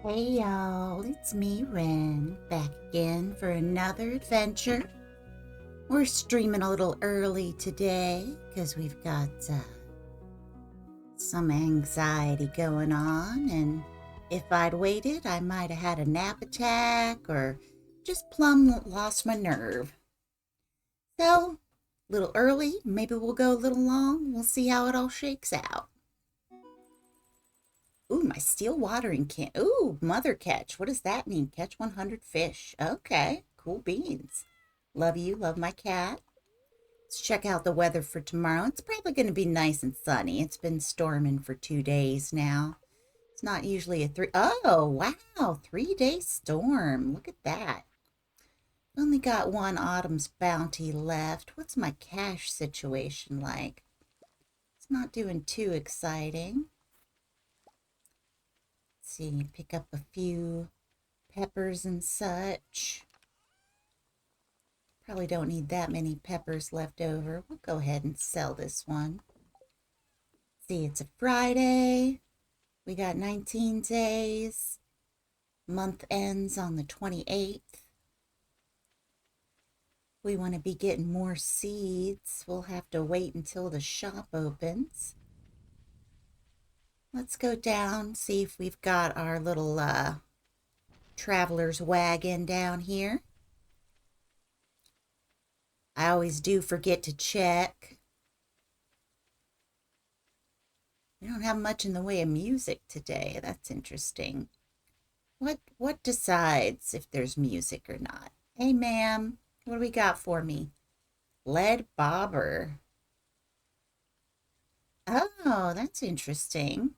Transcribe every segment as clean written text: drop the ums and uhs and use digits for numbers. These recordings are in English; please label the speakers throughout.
Speaker 1: Hey y'all, it's me, Ren, back again for another adventure. We're streaming a little early today because we've got some anxiety going on, and if I'd waited, I might have had a nap attack or just plumb lost my nerve. So, a little early, maybe we'll go a little long. We'll see how it all shakes out. Ooh, my steel watering can. Ooh, mother catch. What does that mean? Catch 100 fish. Okay, cool beans. Love you, love my cat. Let's check out the weather for tomorrow. It's probably going to be nice and sunny. It's been storming for 2 days now. It's not usually a three. Oh, wow. 3 day storm. Look at that. Only got one autumn's bounty left. What's my cash situation like? It's not doing too exciting. Let's see, pick up a few peppers and such. Probably don't need that many peppers left over. We'll go ahead and sell this one. See, it's a Friday. We got 19 days. Month ends on the 28th. We want to be getting more seeds. We'll have to wait until the shop opens. Let's go down, see if we've got our little traveler's wagon down here. I always do forget to check. We don't have much in the way of music today. That's interesting. What decides if there's music or not? Hey, ma'am, what do we got for me? Lead bobber. Oh, that's interesting.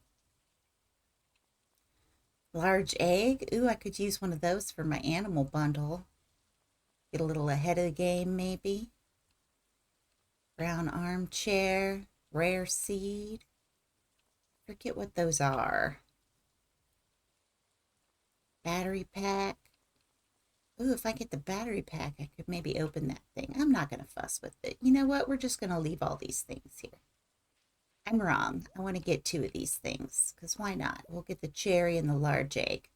Speaker 1: Large egg. Ooh, I could use one of those for my animal bundle. Get a little ahead of the game, maybe. Brown armchair. Rare seed. Forget what those are. Battery pack. Ooh, if I get the battery pack, I could maybe open that thing. I'm not going to fuss with it. You know what? We're just going to leave all these things here. I'm wrong. I want to get two of these things, because why not? We'll get the cherry and the large egg.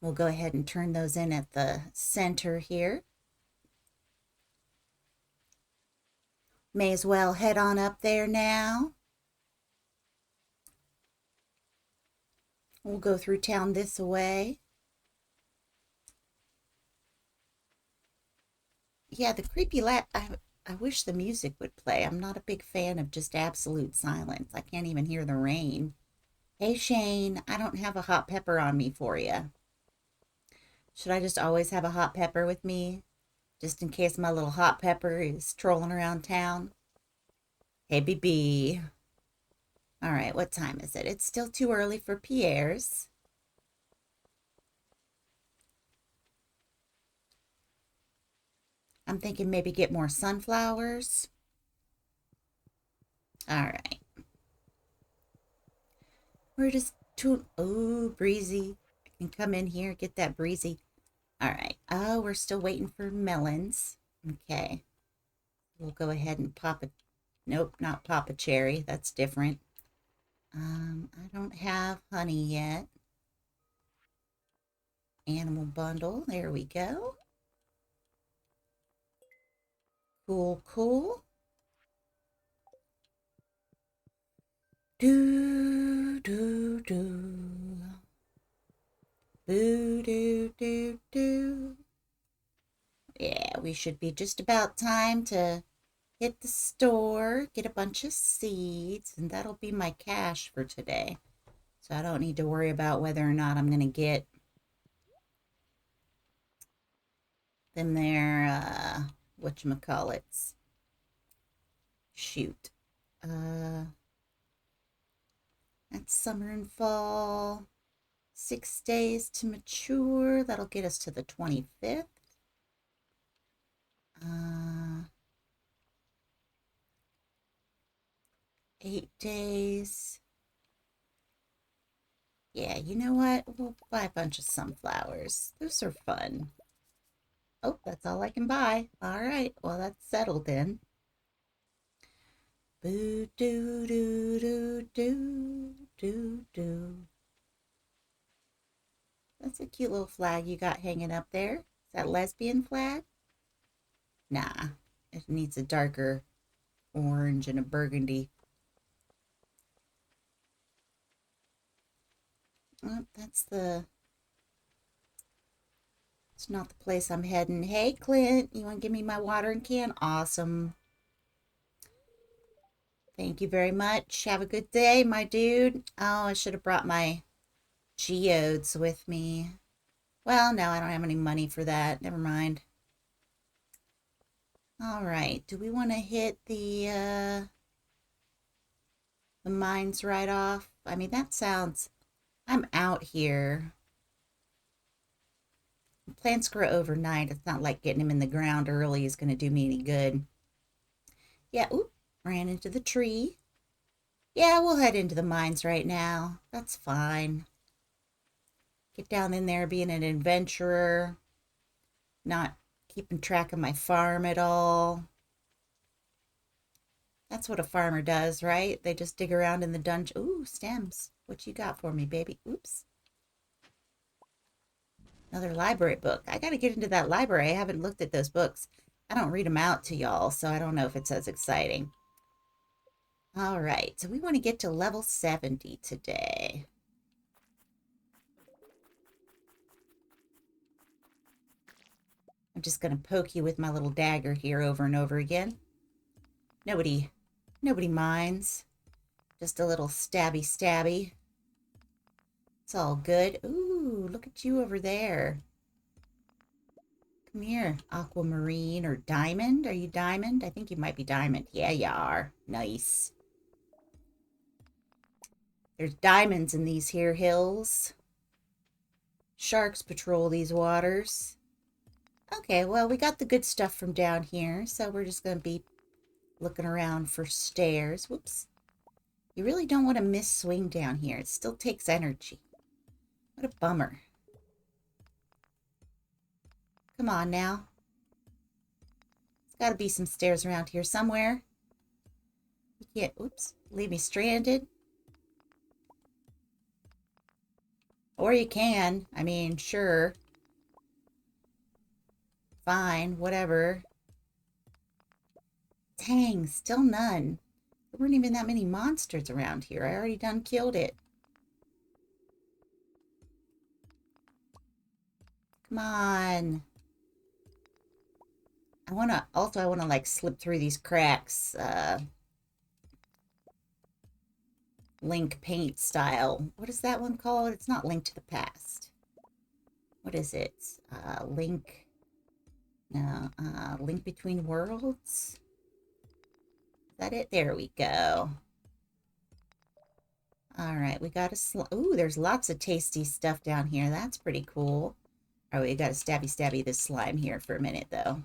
Speaker 1: We'll go ahead and turn those in at the center here. May as well head on up there now. We'll go through town this way. Yeah, the creepy I wish the music would play. I'm not a big fan of just absolute silence. I can't even hear the rain. Hey, Shane, I don't have a hot pepper on me for you. Should I just always have a hot pepper with me? Just in case my little hot pepper is trolling around town? Hey, BB. All right, what time is it? It's still too early for Pierre's. I'm thinking maybe get more sunflowers. All right. We're just too, oh, breezy. I can come in here, get that breezy. All right. Oh, we're still waiting for melons. Okay. We'll go ahead and pop a, nope, not pop a cherry. That's different. I don't have honey yet. Animal bundle. There we go. Cool, cool. Do, do, do. Boo, do, do, do. Yeah, we should be just about time to hit the store, get a bunch of seeds, and that'll be my cash for today. So I don't need to worry about whether or not I'm going to get them there, whatchamacallits. Shoot. Uh, that's summer and fall. 6 days to mature. That'll get us to the 25th. 8 days. Yeah, you know what? We'll buy a bunch of sunflowers. Those are fun. Oh, that's all I can buy. All right. Well, that's settled then. Boo doo doo doo doo doo doo. That's a cute little flag you got hanging up there. Is that lesbian flag? Nah, it needs a darker orange and a burgundy. Oh, it's not the place I'm heading. Hey, Clint, you want to give me my watering can? Awesome. Thank you very much. Have a good day, my dude. Oh, I should have brought my geodes with me. Well, no, I don't have any money for that. Never mind. All right. Do we want to hit the mines right off? I mean, that sounds... I'm out here. Plants grow overnight. It's not like getting them in the ground early is going to do me any good. Yeah, oop, ran into the tree. Yeah, we'll head into the mines right now. That's fine. Get down in there being an adventurer. Not keeping track of my farm at all. That's what a farmer does, right? They just dig around in the dungeon. Ooh, stems. What you got for me, baby? Oops. Another library book. I got to get into that library. I haven't looked at those books. I don't read them out to y'all, so I don't know if it's as exciting. All right, so we want to get to level 70 today. I'm just going to poke you with my little dagger here over and over again. Nobody minds. Just a little stabby stabby. It's all good. Ooh, look at you over there. Come here, aquamarine or diamond. Are you diamond? I think you might be diamond. Yeah, you are. Nice. There's diamonds in these here hills. Sharks patrol these waters. Okay, well, we got the good stuff from down here, so we're just going to be looking around for stairs. Whoops. You really don't want to miss swing down here. It still takes energy. What a bummer. Come on now. There's got to be some stairs around here somewhere. You can't, oops, leave me stranded. Or you can. I mean, sure. Fine, whatever. Dang, still none. There weren't even that many monsters around here. I already done killed it. Come on. I want to like slip through these cracks. Link paint style. What is that one called? It's not Link to the Past. What is it? Link... No, Link Between Worlds? Is that it? There we go. Alright, we got a ooh, there's lots of tasty stuff down here. That's pretty cool. Alright, we got to stabby this slime here for a minute, though.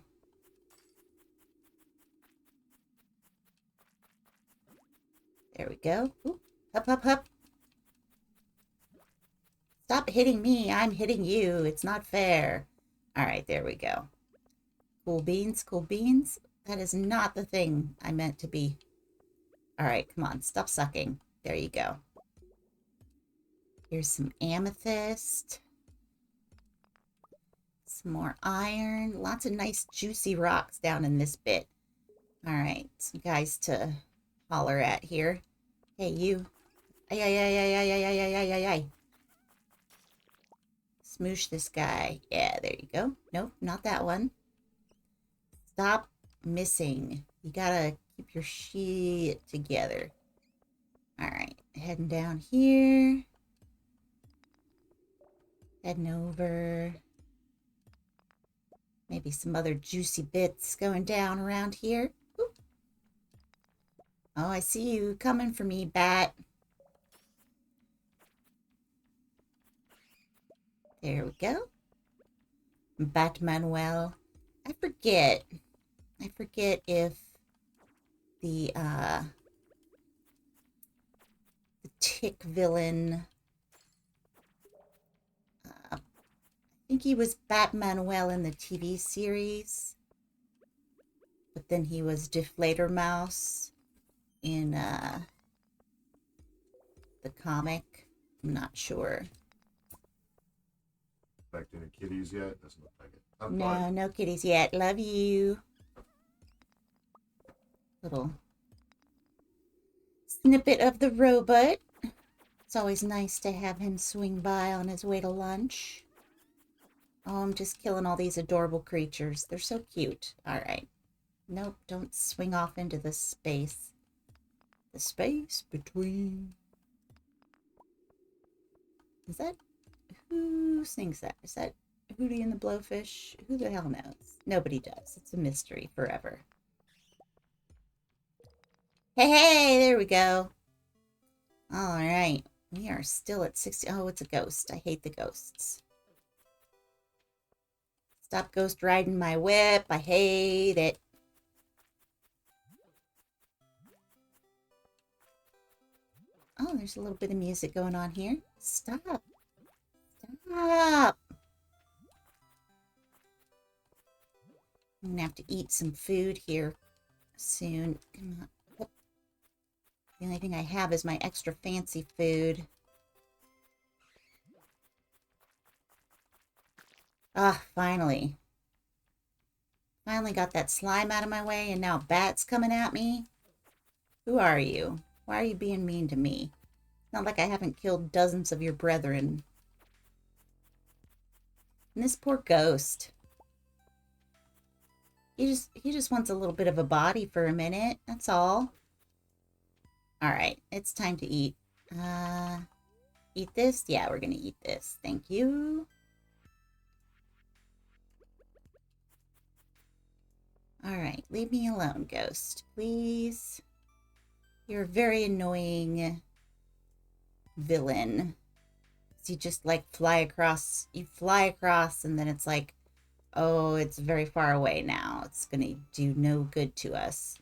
Speaker 1: There we go. Ooh, hup, hup, hup. Stop hitting me. I'm hitting you. It's not fair. Alright, there we go. Cool beans, cool beans. That is not the thing I meant to be. Alright, come on. Stop sucking. There you go. Here's some amethyst. Some more iron. Lots of nice juicy rocks down in this bit. Alright, some guys to holler at here. Hey, you. Ay, ay, ay, ay, ay, ay, ay, ay, ay, ay. Smoosh this guy. Yeah, there you go. Nope, not that one. Stop missing. You gotta keep your shit together. Alright, heading down here. Heading over. Maybe some other juicy bits going down around here. Oop. Oh, I see you coming for me, bat. There we go. Bat Manuel. I forget if the tick villain, I think he was Bat Manuel in the TV series, but then he was Deflator Mouse in the comic. I'm not sure.
Speaker 2: expect any kitties yet? Doesn't look like it. I'm fine.
Speaker 1: No, no kitties yet. Love you. Little snippet of the robot. It's always nice to have him swing by on his way to lunch. Oh, I'm just killing all these adorable creatures. They're so cute. All right. Nope, don't swing off into the space. The space between. Is that... Who sings that? Is that Hootie and the Blowfish? Who the hell knows? Nobody does. It's a mystery forever. Hey, hey, there we go. All right. We are still at 60. Oh, it's a ghost. I hate the ghosts. Stop ghost riding my whip. I hate it. Oh, there's a little bit of music going on here. Stop. Stop. I'm going to have to eat some food here soon. Come on. Oh, the only thing I have is my extra fancy food. Ah, finally. Finally got that slime out of my way, and now a bat's coming at me. Who are you? Why are you being mean to me? It's not like I haven't killed dozens of your brethren. And this poor ghost. He just wants a little bit of a body for a minute. That's all. All right, it's time to eat. Eat this? Yeah, we're gonna eat this. Thank you. All right, leave me alone, ghost, please. You're a very annoying villain. You just like fly across, and then it's like, oh, it's very far away now. It's gonna do no good to us.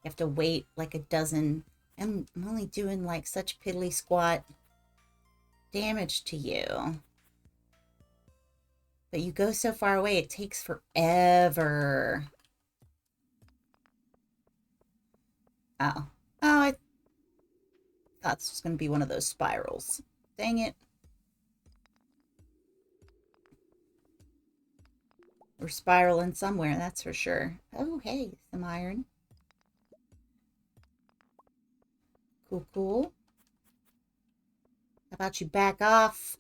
Speaker 1: You have to wait like a dozen. I'm only doing like such piddly squat damage to you. But you go so far away, it takes forever. Oh. Oh, I thought this was going to be one of those spirals. Dang it. We're spiraling somewhere, that's for sure. Oh, hey, some iron. Cool, cool. How about you back off?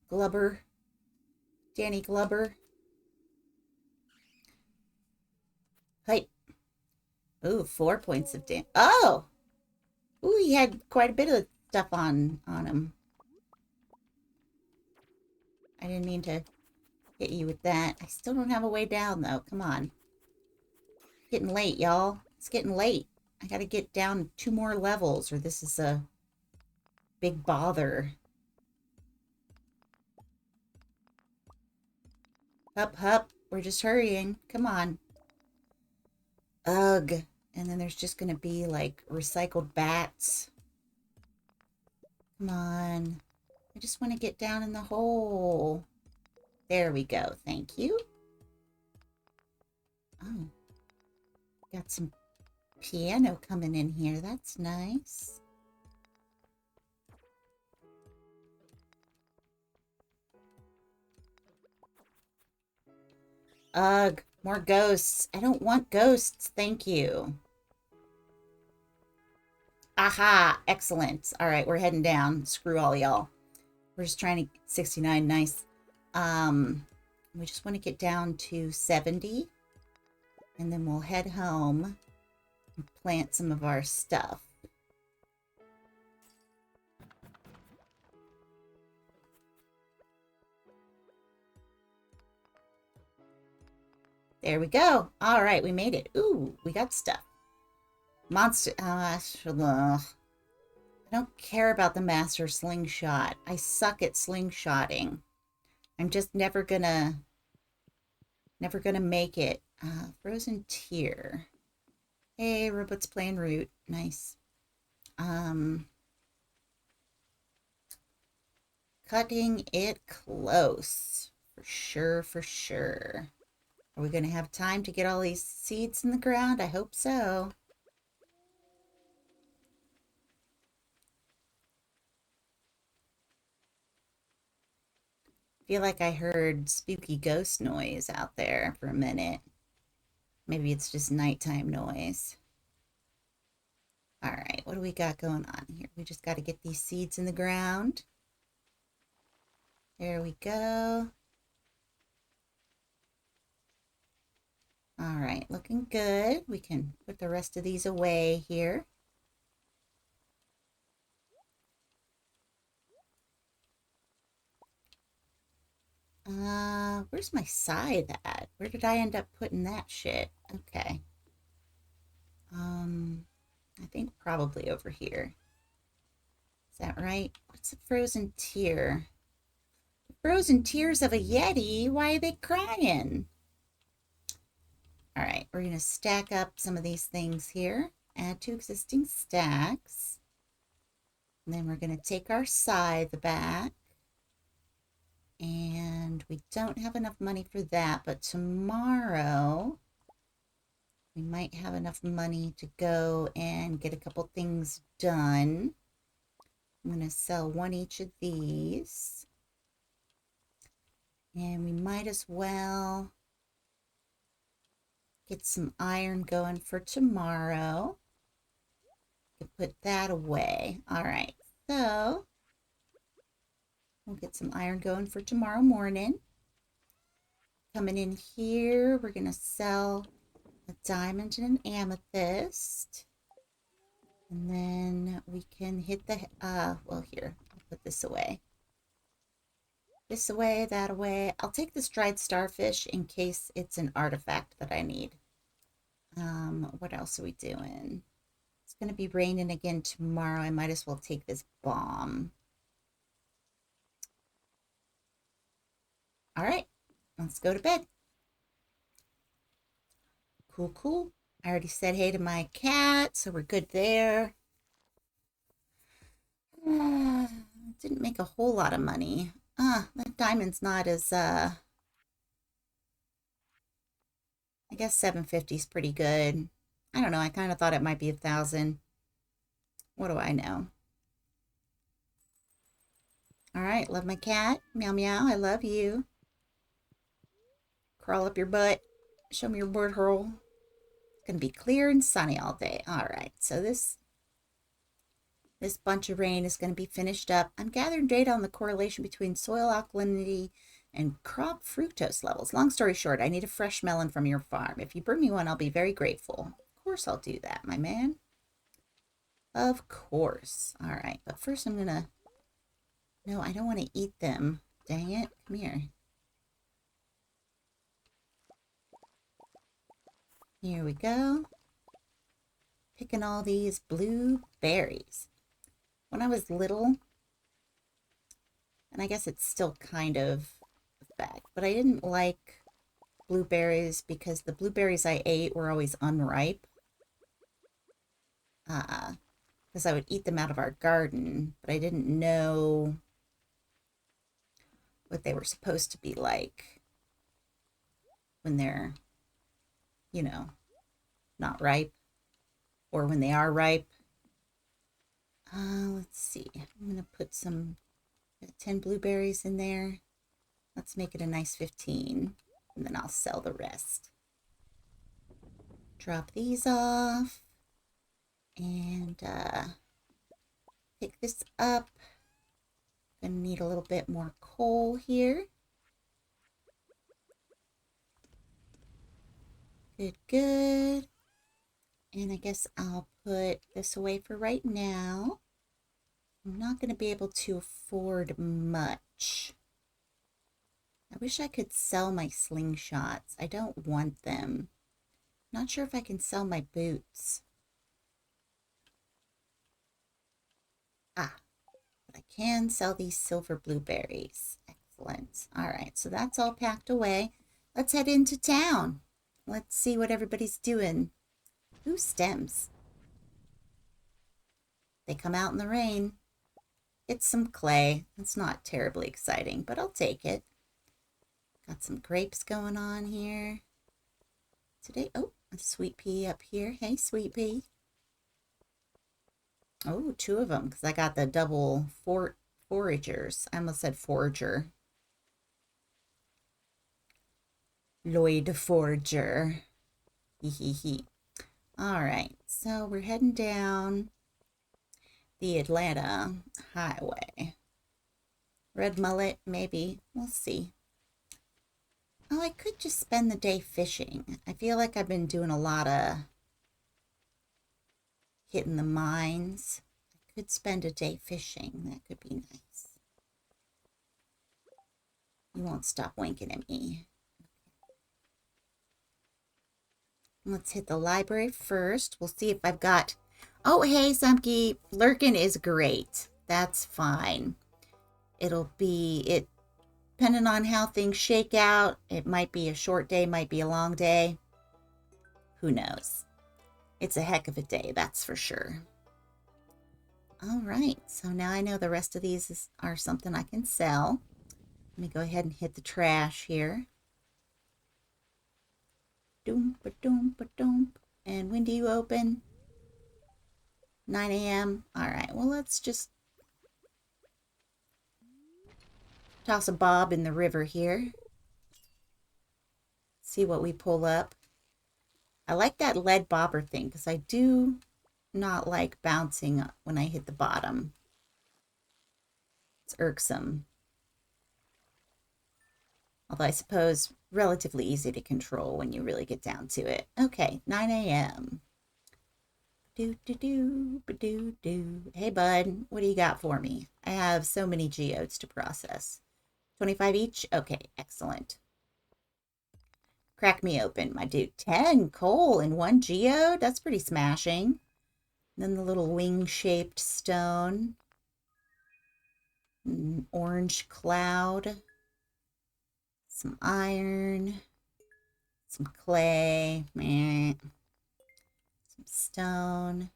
Speaker 1: Glubber. Danny Glubber. Hey. Ooh, 4 points of damage. Oh! Ooh, he had quite a bit of stuff on him. I didn't mean to hit you with that. I still don't have a way down, though. Come on. It's getting late, y'all. It's getting late. I gotta get down 2 more levels, or this is a big bother. Hup, hup. We're just hurrying. Come on. Ugh. And then there's just gonna be, like, recycled bats. Come on. I just want to get down in the hole. There we go. Thank you. Oh. Got some piano coming in here. That's nice. Ugh. More ghosts. I don't want ghosts. Thank you. Aha. Excellent. All right. We're heading down. Screw all y'all. We're just trying to... 69. Nice. We just want to get down to 70. And then we'll head home and plant some of our stuff. There we go. All right, we made it. Ooh, we got stuff. Monster... I don't care about the master slingshot. I suck at slingshotting. I'm just never gonna make it. Frozen Tear. Hey, robots playing root. Nice. Cutting it close. For sure, for sure. Are we gonna have time to get all these seeds in the ground? I hope so. Feel like I heard spooky ghost noise out there for a minute. Maybe it's just nighttime noise. All right, what do we got going on here? We just got to get these seeds in the ground. There we go. All right, looking good. We can put the rest of these away here. Where's my scythe at? Where did I end up putting that shit? Okay. I think probably over here. Is that right? What's the frozen tear? The frozen tears of a Yeti? Why are they crying? All right, we're going to stack up some of these things here. Add to existing stacks. And then we're going to take our scythe back. And we don't have enough money for that, but tomorrow we might have enough money to go and get a couple things done. I'm going to sell one each of these. And we might as well get some iron going for tomorrow. Put that away. All right, so we'll get some iron going for tomorrow morning. Coming in here, we're going to sell a diamond and an amethyst. And then we can hit the, well, here, I'll put this away. This away, that away. I'll take this dried starfish in case it's an artifact that I need. What else are we doing? It's going to be raining again tomorrow. I might as well take this bomb. All right, let's go to bed. Cool, cool. I already said hey to my cat, so we're good there. Didn't make a whole lot of money. That diamond's not as, I guess 750 is pretty good. I don't know. I kind of thought it might be 1,000. What do I know? All right, love my cat. Meow, meow. I love you. Crawl up your butt. Show me your bird hole. It's going to be clear and sunny all day. All right, so this bunch of rain is going to be finished up. I'm gathering data on the correlation between soil alkalinity and crop fructose levels. Long story short, I need a fresh melon from your farm. If you bring me one, I'll be very grateful. Of course I'll do that, my man. Of course. All right, but first I'm going to... No, I don't want to eat them. Dang it. Come here. Here we go. Picking all these blueberries. When I was little, and I guess it's still kind of a fact, but I didn't like blueberries because the blueberries I ate were always unripe. Because I would eat them out of our garden, but I didn't know what they were supposed to be like when they're, you know, not ripe, or when they are ripe. Let's see. I'm going to put some 10 blueberries in there. Let's make it a nice 15, and then I'll sell the rest. Drop these off, and pick this up. Gonna need a little bit more coal here. Good, good. And I guess I'll put this away for right now. I'm not going to be able to afford much. I wish I could sell my slingshots. I don't want them. Not sure if I can sell my boots. But I can sell these silver blueberries. Excellent. All right, so that's all packed away. Let's head into town. Let's see what everybody's doing. Ooh, stems. They come out in the rain. It's some clay. It's not terribly exciting, but I'll take it. Got some grapes going on here. Today, oh, a sweet pea up here. Hey, sweet pea. Oh, two of them, because I got the double foragers. I almost said forager. Lloyd Forger. Hee hee hee. All right, so we're heading down the Atlanta Highway. Red mullet, maybe. We'll see. Oh, I could just spend the day fishing. I feel like I've been doing a lot of hitting the mines. I could spend a day fishing. That could be nice. You won't stop winking at me. Let's hit the library first. We'll see if I've got... Oh, hey, Sumpky. Lurkin is great. That's fine. It'll be... Depending on how things shake out, it might be a short day, might be a long day. Who knows? It's a heck of a day, that's for sure. All right, so now I know the rest of these are something I can sell. Let me go ahead and hit the trash here. Doom-ba-doom-ba-doom. And when do you open? 9 a.m. All right, well, let's just toss a bob in the river here. See what we pull up. I like that lead bobber thing because I do not like bouncing when I hit the bottom. It's irksome. Although I suppose relatively easy to control when you really get down to it. Okay, 9 a.m. Do-do-do-ba-do-do. Hey, bud, what do you got for me? I have so many geodes to process. 25 each? Okay, excellent. Crack me open, my dude. 10 coal in 1 geode? That's pretty smashing. Then the little wing-shaped stone. Orange cloud. Some iron. Some clay. Meh. Some stone.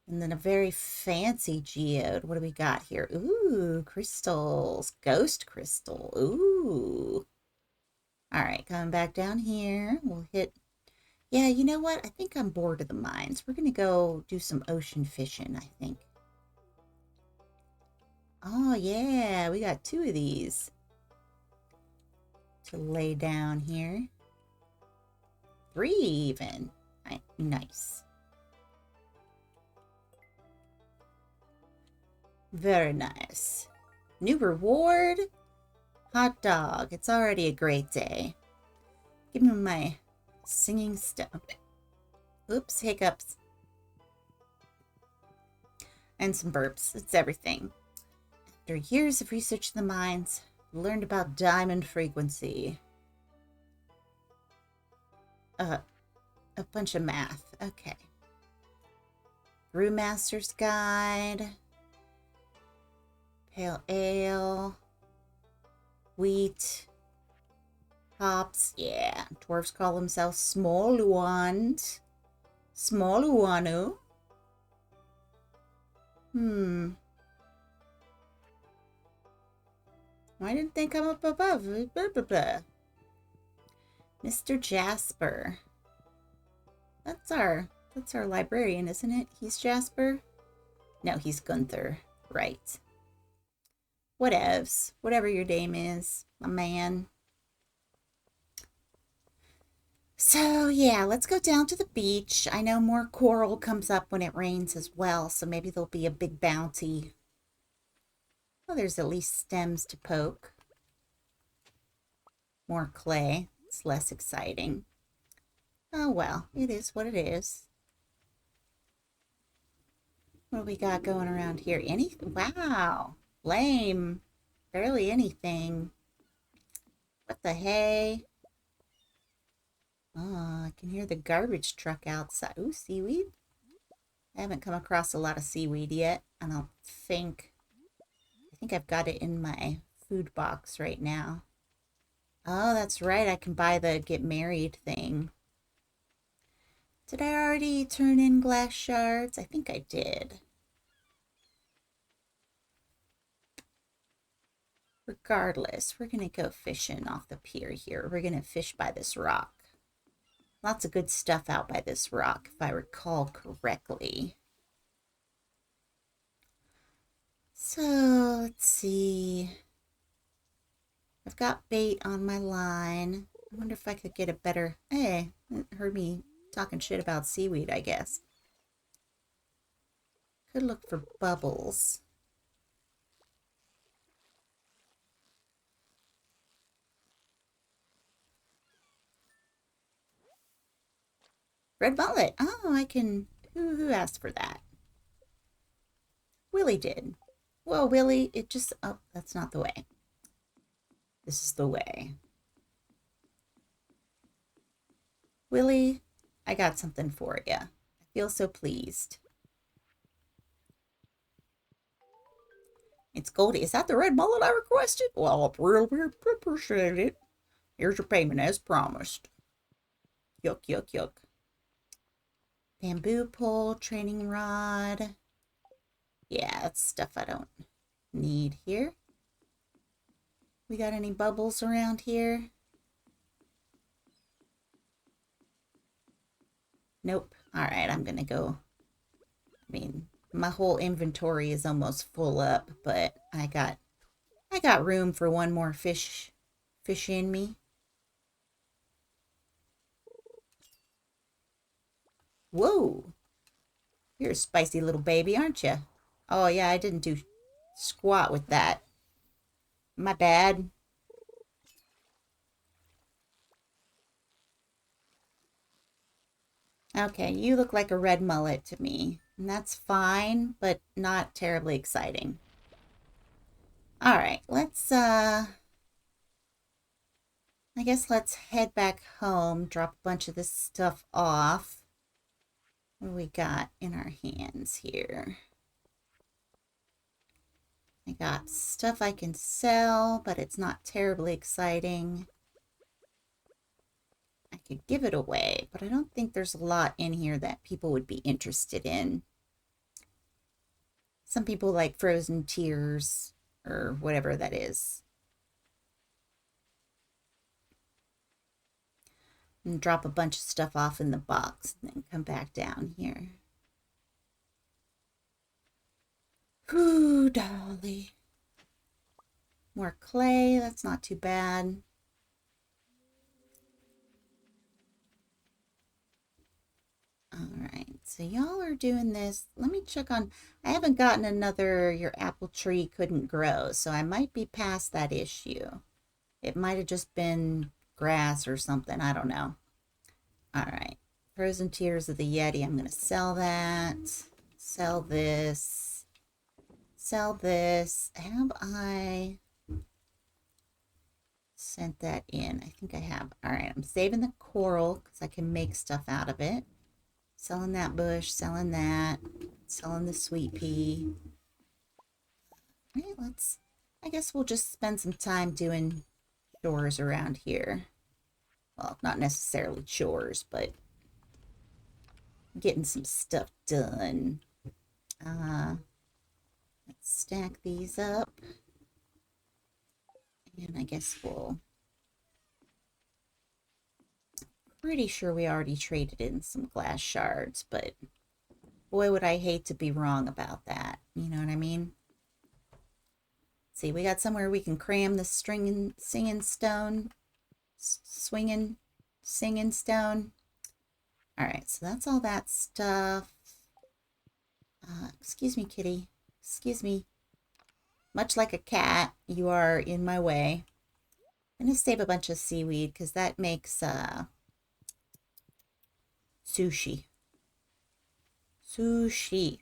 Speaker 1: And then a very fancy geode. What do we got here? Ooh, crystals. Ghost crystal. Ooh. All right, coming back down here. We'll hit... Yeah, you know what? I think I'm bored of the mines. We're going to go do some ocean fishing, I think. Oh, yeah. We got 2 of these to lay down here. 3 even. Nice. Very nice. New reward? Hot dog. It's already a great day. Give me my singing stone. Oops, hiccups. And some burps. It's everything. After years of research in the mines, I learned about diamond frequency. A bunch of math. Okay. Brewmaster's Guide. Pale ale. Wheat. Hops. Yeah. Dwarves call themselves small ones. Small wanu. I didn't think I'm up above. Blah, blah, blah. Mr. Jasper. That's our librarian, isn't it? He's Jasper? No, he's Gunther. Right. Whatevs. Whatever your name is, my man. So, yeah, let's go down to the beach. I know more coral comes up when it rains as well, so maybe there'll be a big bounty. Well, there's at least stems to poke. More clay. It's less exciting. Oh, well, it is what it is. What do we got going around here? Wow. Lame. Barely anything. What the hey? Oh, I can hear the garbage truck outside. Ooh, seaweed. I haven't come across a lot of seaweed yet. I don't think. I think I've got it in my food box right now. Oh, that's right. I can buy the get married thing. Did I already turn in glass shards? I think I did. Regardless, we're going to go fishing off the pier here. We're going to fish by this rock. Lots of good stuff out by this rock, if I recall correctly. So, let's see. I've got bait on my line. I wonder if I could get a better... Hey, it heard me talking shit about seaweed, I guess. Could look for bubbles. Red mullet. Oh, I can... Who asked for that? Willie did. Well, Willie, it just... Oh, that's not the way. This is the way. Willie, I got something for you. I feel so pleased. It's Goldie. Is that the red mullet I requested? Well, I really appreciate it. Here's your payment as promised. Yuck, yuck, yuck. Bamboo pole, training rod. Yeah, that's stuff I don't need here. We got any bubbles around here? Nope. All right, I'm gonna go. I mean, my whole inventory is almost full up, but I got room for one more fish in me. Whoa. You're a spicy little baby, aren't you? Oh, yeah, I didn't do squat with that. My bad. Okay, you look like a red mullet to me. And that's fine, but not terribly exciting. All right, I guess let's head back home, drop a bunch of this stuff off. What do we got in our hands here? I got stuff I can sell, but it's not terribly exciting. I could give it away, but I don't think there's a lot in here that people would be interested in. Some people like frozen tears or whatever that is. And drop a bunch of stuff off in the box and then come back down here. Whew, dolly. More clay, that's not too bad. Alright, so y'all are doing this. Let me check on... I haven't gotten another your apple tree couldn't grow, so I might be past that issue. It might have just been grass or something. I don't know. Alright, Frozen Tears of the Yeti. I'm going to sell that. Sell this. Sell this. Have I sent that in? I think I have. Alright, I'm saving the coral because I can make stuff out of it. Selling that bush, selling that, selling the sweet pea. All right, I guess we'll just spend some time doing chores around here. Well, not necessarily chores, but getting some stuff done. Let's stack these up. And I guess we'll... Pretty sure we already traded in some glass shards, but boy, would I hate to be wrong about that. You know what I mean? See, we got somewhere we can cram the singing stone. Swinging, singing stone. All right, so that's all that stuff. Excuse me, kitty. Excuse me. Much like a cat, you are in my way. I'm going to save a bunch of seaweed because that makes sushi. Sushi.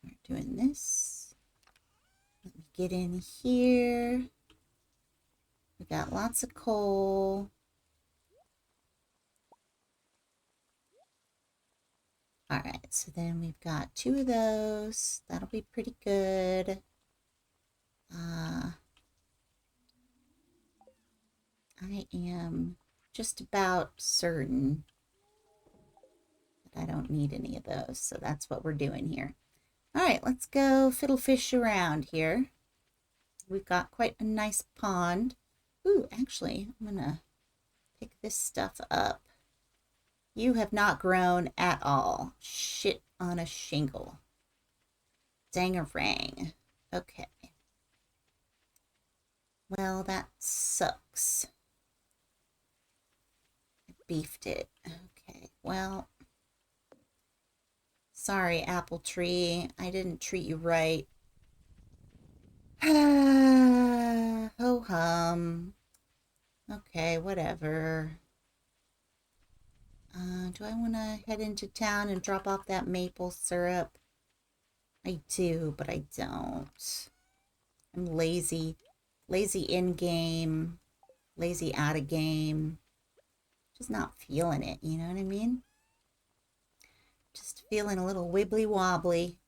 Speaker 1: We're doing this. Let me get in here. We got lots of coal. All right, so then we've got 2 of those. That'll be pretty good. I am just about certain that I don't need any of those, so that's what we're doing here. All right, let's go fiddle fish around here. We've got quite a nice pond. Ooh, actually, I'm gonna pick this stuff up. You have not grown at all. Shit on a shingle. Dangarang. Okay. Well, that sucks. I beefed it. Okay, well, sorry, apple tree. I didn't treat you right. Ho hum. Okay, whatever. Do I want to head into town and drop off that maple syrup? I do, but I don't. I'm lazy. Lazy in game, lazy out of game. Just not feeling it, you know what I mean? Just feeling a little wibbly wobbly.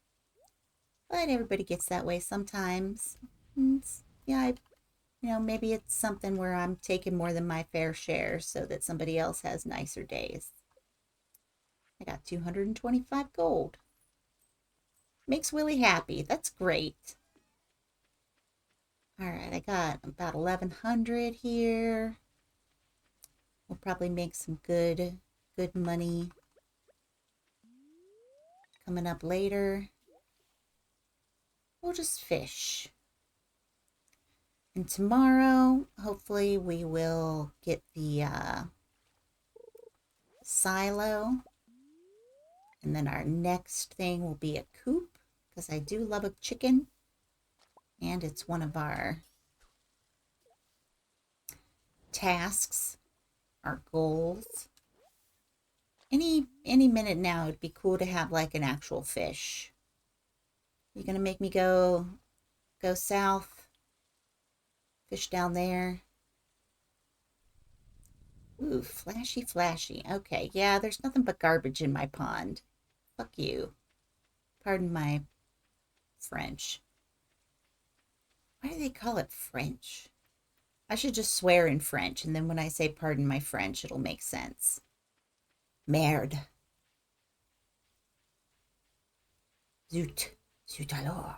Speaker 1: But everybody gets that way sometimes. Yeah, maybe it's something where I'm taking more than my fair share so that somebody else has nicer days. I got 225 gold. Makes Willie happy. That's great. All right, I got about 1100 here. We'll probably make some good money coming up later. We'll just fish. And tomorrow, hopefully, we will get the silo. And then our next thing will be a coop, because I do love a chicken. And it's one of our tasks, our goals. Any minute now, it'd be cool to have like an actual fish. You gonna make me go south? Fish down there? Ooh, flashy, flashy. Okay, yeah, there's nothing but garbage in my pond. Fuck you. Pardon my French. Why do they call it French? I should just swear in French, and then when I say pardon my French, it'll make sense. Merde. Zut. Zut alors.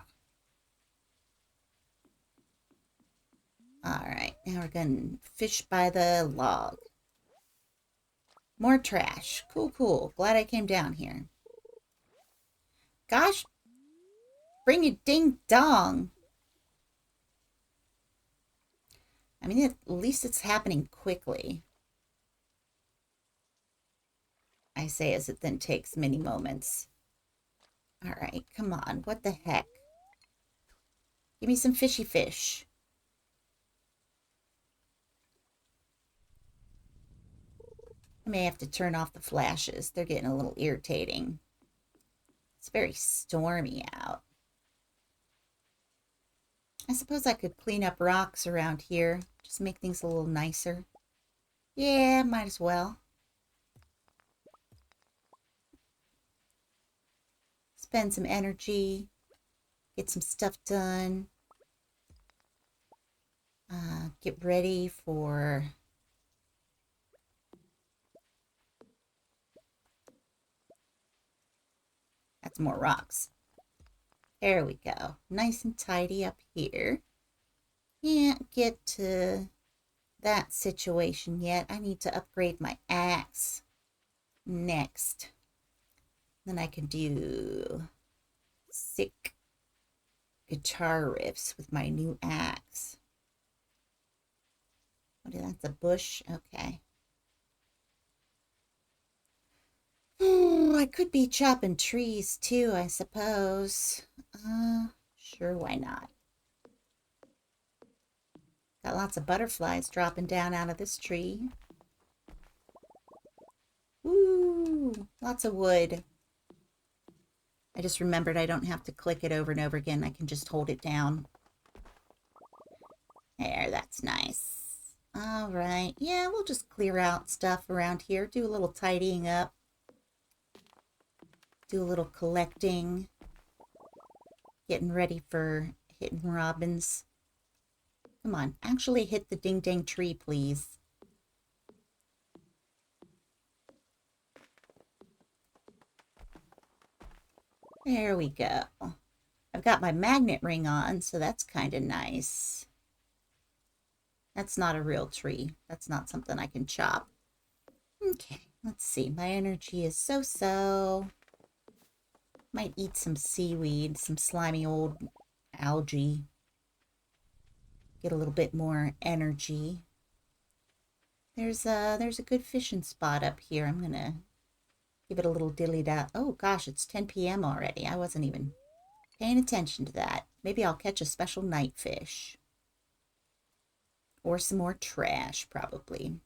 Speaker 1: Alright, now we're gonna fish by the log. More trash. Cool, cool. Glad I came down here. Gosh, bring it ding dong. I mean, at least it's happening quickly. I say as it then takes many moments. Alright, come on. What the heck? Give me some fishy fish. I may have to turn off the flashes. They're getting a little irritating. It's very stormy out. I suppose I could clean up rocks around here. Just make things a little nicer. Yeah, might as well. Spend some energy. Get some stuff done. Get ready for... That's more rocks. There we go. Nice and tidy up here. Can't get to that situation yet. I need to upgrade my axe next. Then I can do sick guitar riffs with my new axe. What is that? That's a bush? Okay. I could be chopping trees too, I suppose. Sure, why not? Got lots of butterflies dropping down out of this tree. Ooh, lots of wood. I just remembered I don't have to click it over and over again. I can just hold it down. There, that's nice. All right. Yeah, we'll just clear out stuff around here. Do a little tidying up. Do a little collecting. Getting ready for hitting robins. Come on, actually hit the ding-dang tree, please. There we go. I've got my magnet ring on, so that's kind of nice. That's not a real tree. That's not something I can chop. Okay, let's see. My energy is so-so. Might eat some seaweed, some slimy old algae. get a little bit more energy. There's a good fishing spot up here. I'm gonna give it a little dilly da. Oh gosh, it's 10 p.m. already. I wasn't even paying attention to that. Maybe I'll catch a special night fish. Or some more trash, probably.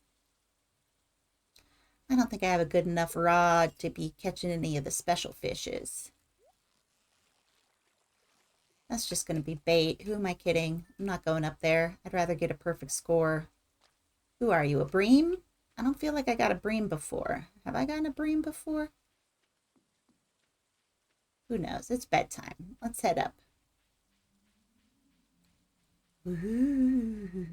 Speaker 1: I don't think I have a good enough rod to be catching any of the special fishes. That's just going to be bait. Who am I kidding? I'm not going up there. I'd rather get a perfect score. Who are you, a bream? I don't feel like I got a bream before. Have I gotten a bream before? Who knows? It's bedtime. Let's head up. Ooh.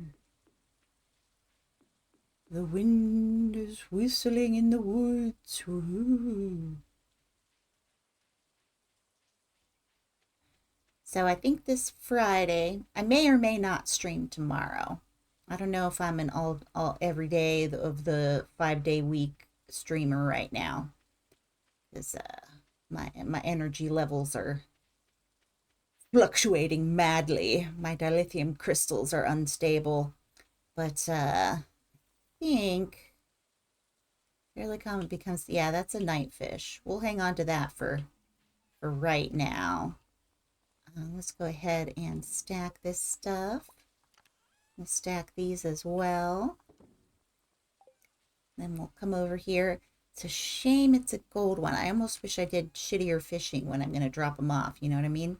Speaker 1: The wind is whistling in the woods. Ooh. So I think this Friday, I may or may not stream tomorrow. I don't know if I'm an all every day of the 5-day week streamer right now, because my energy levels are fluctuating madly. My dilithium crystals are unstable, but I think fairly common becomes, yeah, that's a night fish. We'll hang on to that for right now. Let's go ahead and stack this stuff. We'll stack these as well. Then we'll come over here. It's a shame it's a gold one. I almost wish I did shittier fishing when I'm going to drop them off. You know what I mean?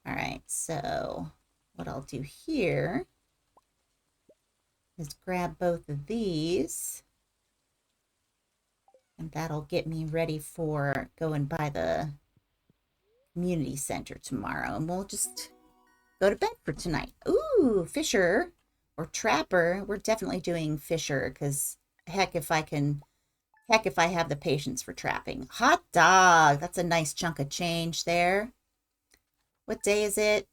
Speaker 1: All right, so what I'll do here is grab both of these. And that'll get me ready for going by the community center tomorrow. And we'll just go to bed for tonight. Ooh, fisher or trapper. We're definitely doing fisher because heck if I have the patience for trapping. Hot dog. That's a nice chunk of change there. What day is it?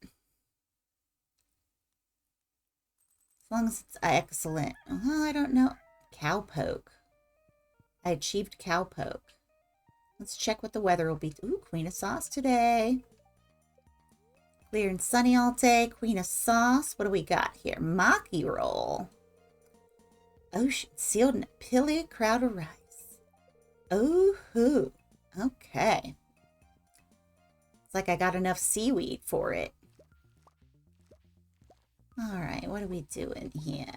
Speaker 1: As long as it's excellent. Oh, I don't know. Cowpoke. I achieved cowpoke. Let's check what the weather will be. Ooh, Queen of Sauce today. Clear and sunny all day. Queen of Sauce. What do we got here? Maki roll. Ocean sealed in a pilly crowd of rice. Ooh-hoo. Okay. It's like I got enough seaweed for it. All right, what are we doing here?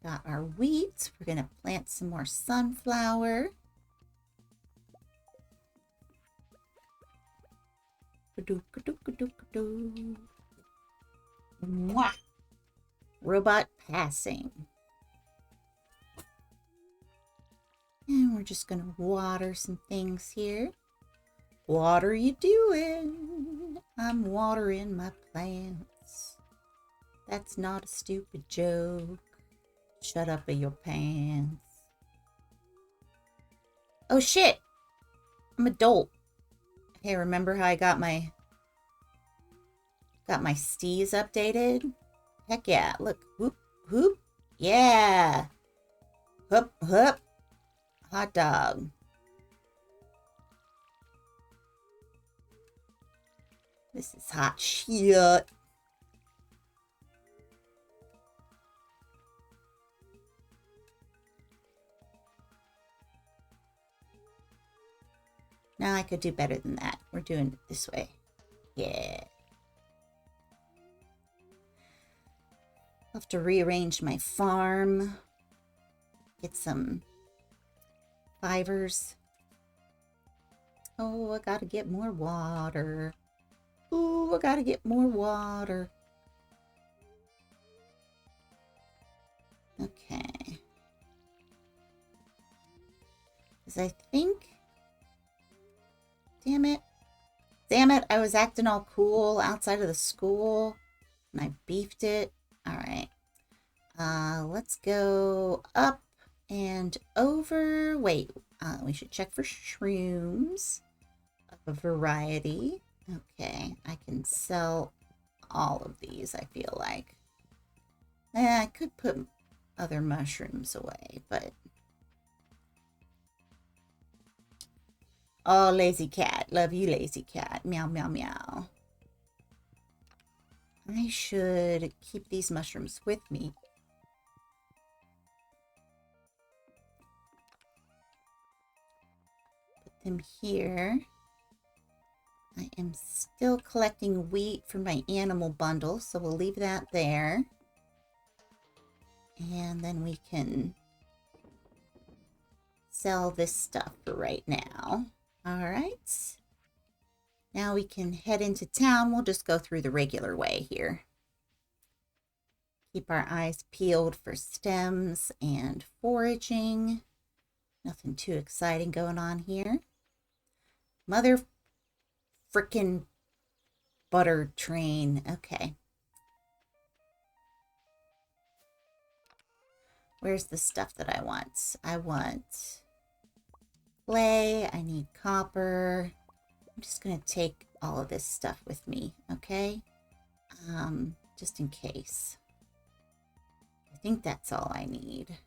Speaker 1: Got our wheat. We're going to plant some more sunflower. Mwah. Robot passing. And we're just going to water some things here. What are you doing? I'm watering my plants. That's not a stupid joke. Shut up in your pants. Oh shit! I'm adult. Hey, remember how I got my steez updated? Heck yeah. Look. Whoop, whoop. Yeah. Whoop, whoop. Hot dog. This is hot shit. Now I could do better than that. We're doing it this way. Yeah. I'll have to rearrange my farm. Get some fibers. Oh, I gotta get more water. Ooh, I gotta get more water. Okay. Because I think... Damn it. Damn it, I was acting all cool outside of the school. And I beefed it. Alright. Let's go up and over. Wait, we should check for shrooms of a variety. Okay, I can sell all of these, I feel like. I could put other mushrooms away, but Oh, lazy cat. Love you, lazy cat. Meow, meow, meow. I should keep these mushrooms with me. Put them here. I am still collecting wheat for my animal bundle, so we'll leave that there. And then we can sell this stuff for right now. All right. Now we can head into town. We'll just go through the regular way here. Keep our eyes peeled for stems and foraging. Nothing too exciting going on here. Mother frickin' butter train. Okay. Where's the stuff that I want? I want clay. I need copper. I'm just going to take all of this stuff with me, okay? Just in case. I think that's all I need.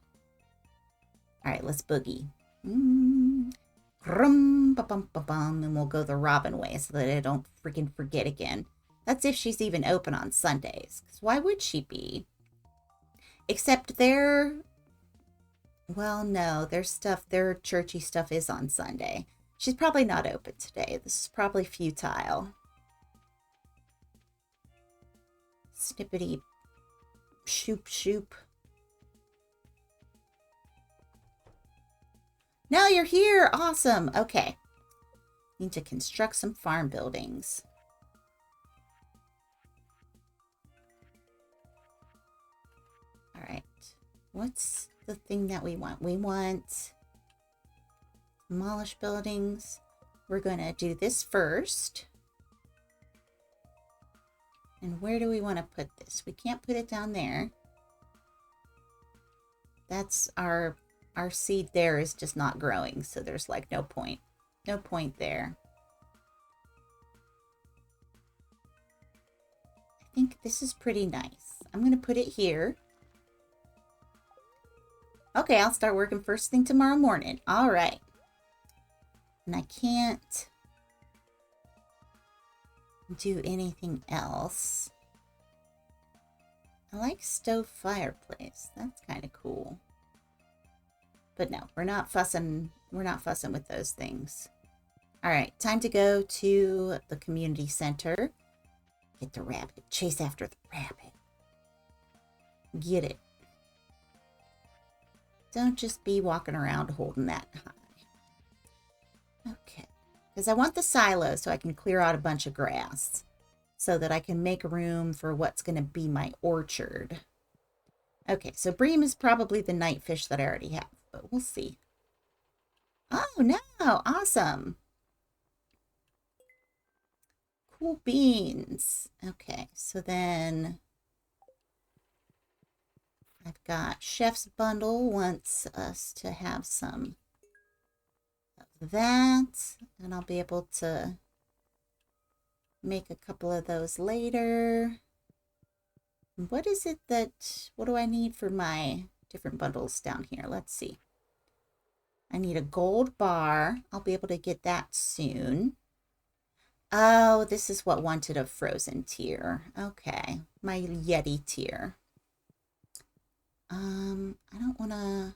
Speaker 1: All right, let's boogie. Grum, ba bum, ba bum, and we'll go the Robin way so that I don't freaking forget again. That's if she's even open on Sundays. Because why would she be? Except well, no, their churchy stuff is on Sunday. She's probably not open today. This is probably futile. Snippety shoop shoop. Now you're here. Awesome. Okay. Need to construct some farm buildings. All right. What's the thing that we want? We want demolish buildings. We're going to do this first. And where do we want to put this? We can't put it down there. That's our seed there is just not growing, so there's like no point. No point there. I think this is pretty nice. I'm going to put it here. Okay, I'll start working first thing tomorrow morning. All right. And I can't do anything else. I like stove fireplace. That's kind of cool. But no, we're not fussing with those things. All right, time to go to the community center. Get the rabbit. Chase after the rabbit. Get it. Don't just be walking around holding that high. Okay. Because I want the silo so I can clear out a bunch of grass so that I can make room for what's going to be my orchard. Okay, so bream is probably the night fish that I already have, but we'll see. Oh, no. Awesome. Cool beans. Okay, so then I've got Chef's Bundle wants us to have some of that, and I'll be able to make a couple of those later. What do I need for my different bundles down here? Let's see. I need a gold bar. I'll be able to get that soon. Oh, this is what wanted a frozen tier. Okay, my Yeti tier. I don't want to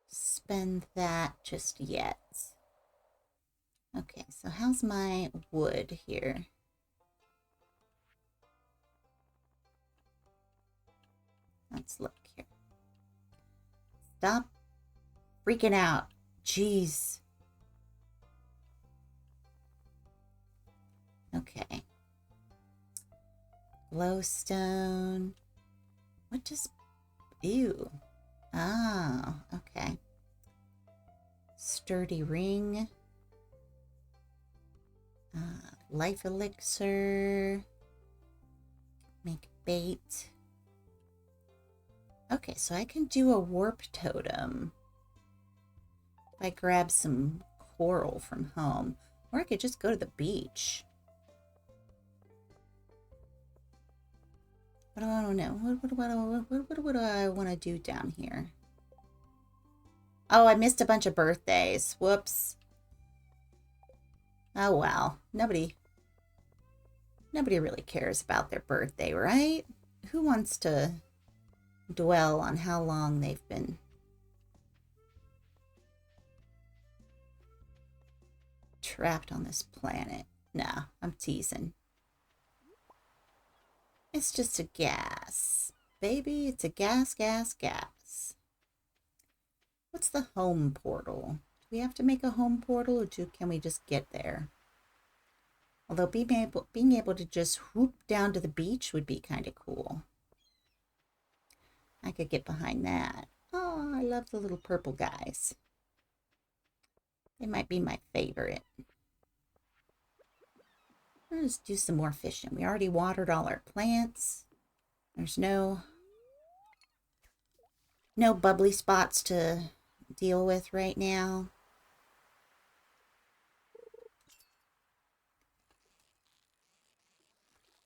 Speaker 1: spend that just yet. Okay, so how's my wood here? Let's look here. Stop freaking out. Jeez. Okay. Glowstone. What does... Ew. Oh, okay. Sturdy ring. Life elixir. Make bait. Okay, so I can do a warp totem. If I grab some coral from home. Or I could just go to the beach. What do I know? What do I want to do down here? Oh, I missed a bunch of birthdays. Whoops. Oh, well. Nobody really cares about their birthday, right? Who wants to dwell on how long they've been trapped on this planet? Nah, I'm teasing. It's just a gas. Baby, it's a gas, gas, gas. What's the home portal? Do we have to make a home portal or can we just get there? Although being able to just whoop down to the beach would be kind of cool. I could get behind that. Oh, I love the little purple guys. They might be my favorite. Let's do some more fishing. We already watered all our plants. There's no bubbly spots to deal with right now.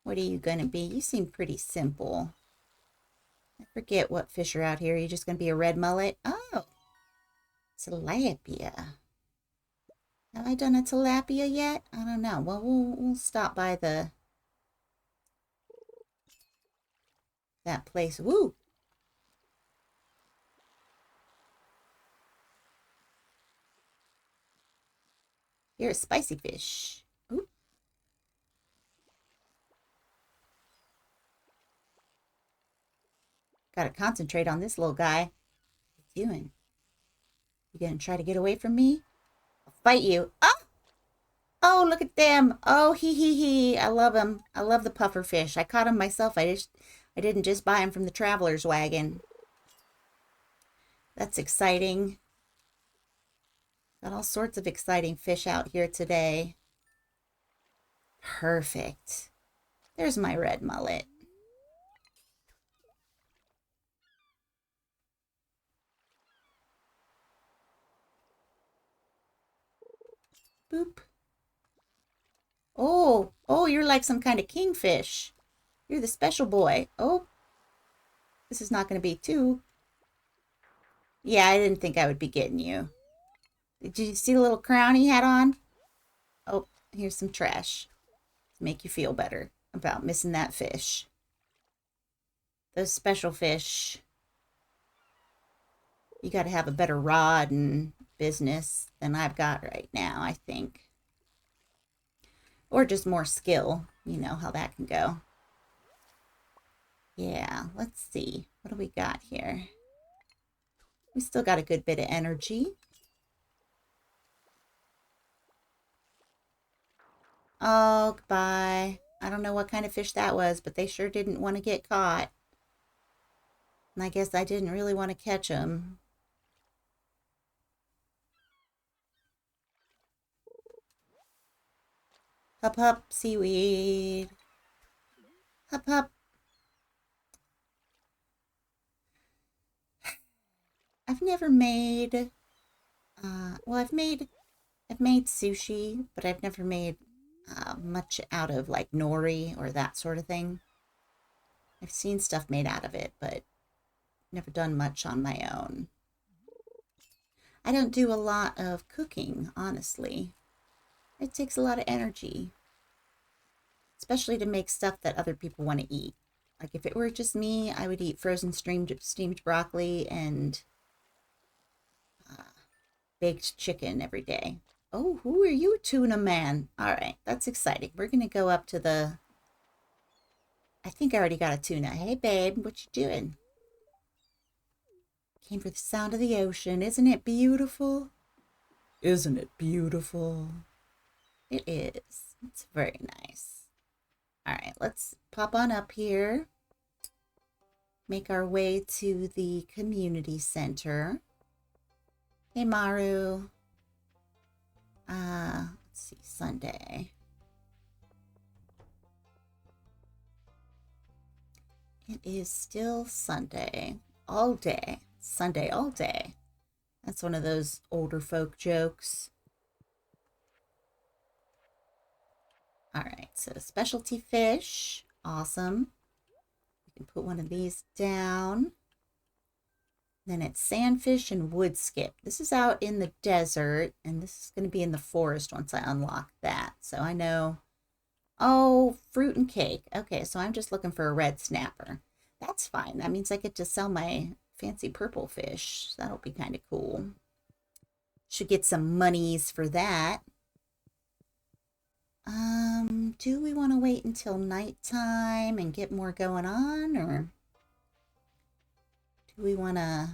Speaker 1: What are you going to be? You seem pretty simple. I forget what fish are out here. Are you just going to be a red mullet? Oh, tilapia. Have I done a tilapia yet? I don't know. Well, we'll stop by that place. Woo! Here's spicy fish. Ooh. Gotta concentrate on this little guy. What are you doing? You gonna try to get away from me? I'll fight you. Oh! Oh, look at them. Oh, he. I love him. I love the puffer fish. I caught him myself. I didn't just buy him from the traveler's wagon. That's exciting. Got all sorts of exciting fish out here today. Perfect. There's my red mullet. Boop. Oh, you're like some kind of kingfish. You're the special boy. Oh, this is not going to be too. Yeah, I didn't think I would be getting you. Did you see the little crown he had on? Oh, here's some trash to make you feel better about missing that fish. Those special fish. You got to have a better rod and business than I've got right now, I think. Or just more skill. You know how that can go. Yeah, let's see. What do we got here? We still got a good bit of energy. Oh, goodbye. I don't know what kind of fish that was, but they sure didn't want to get caught. And I guess I didn't really want to catch them. Hup, hup, seaweed. Hup, hup. I've never made, well, I've made sushi, but I've never made much out of like nori or that sort of thing. I've seen stuff made out of it, but never done much on my own. I don't do a lot of cooking, honestly. It takes a lot of energy, especially to make stuff that other people want to eat. Like if it were just me, I would eat frozen steamed broccoli and uh, baked chicken every day. Oh, who are you, tuna man? All right, that's exciting. We're gonna go up to the. I think I already got a tuna. Hey, babe, what you doing? Came for the sound of the ocean. Isn't it beautiful? Isn't it beautiful? It is. It's very nice. All right, let's pop on up here. Make our way to the community center. Hey, Maru. Let's see, Sunday. It is still Sunday. All day. Sunday all day. That's one of those older folk jokes. All right, so specialty fish. Awesome. We can put one of these down. Then it's sandfish and wood skip. This is out in the desert, and this is going to be in the forest once I unlock that. So I know. Oh, fruit and cake. Okay, so I'm just looking for a red snapper. That's fine. That means I get to sell my fancy purple fish. That'll be kind of cool. Should get some monies for that. Do we want to wait until nighttime and get more going on, or do we want to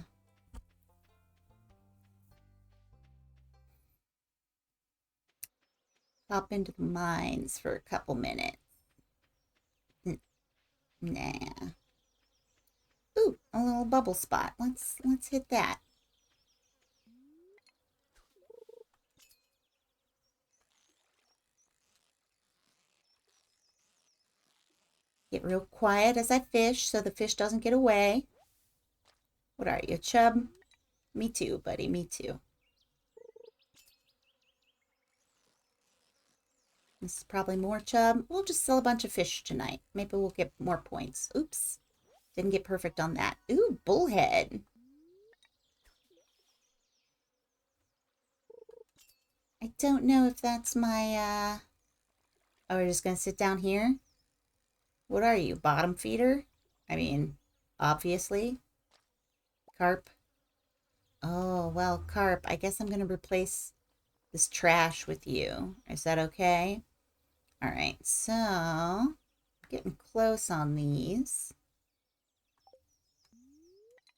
Speaker 1: pop into the mines for a couple minutes? Nah. Ooh, a little bubble spot. Let's hit that. Get real quiet as I fish so the fish doesn't get away. What are you, chub? Me too, buddy, me too. This is probably more chub. We'll just sell a bunch of fish tonight. Maybe we'll get more points. Oops. Didn't get perfect on that. Ooh, bullhead. I don't know if that's my, Oh, we're just gonna sit down here? What are you, bottom feeder? I mean, obviously. Carp. Oh, well, carp. I guess I'm gonna replace this trash with you. Is that okay? All right, so getting close on these.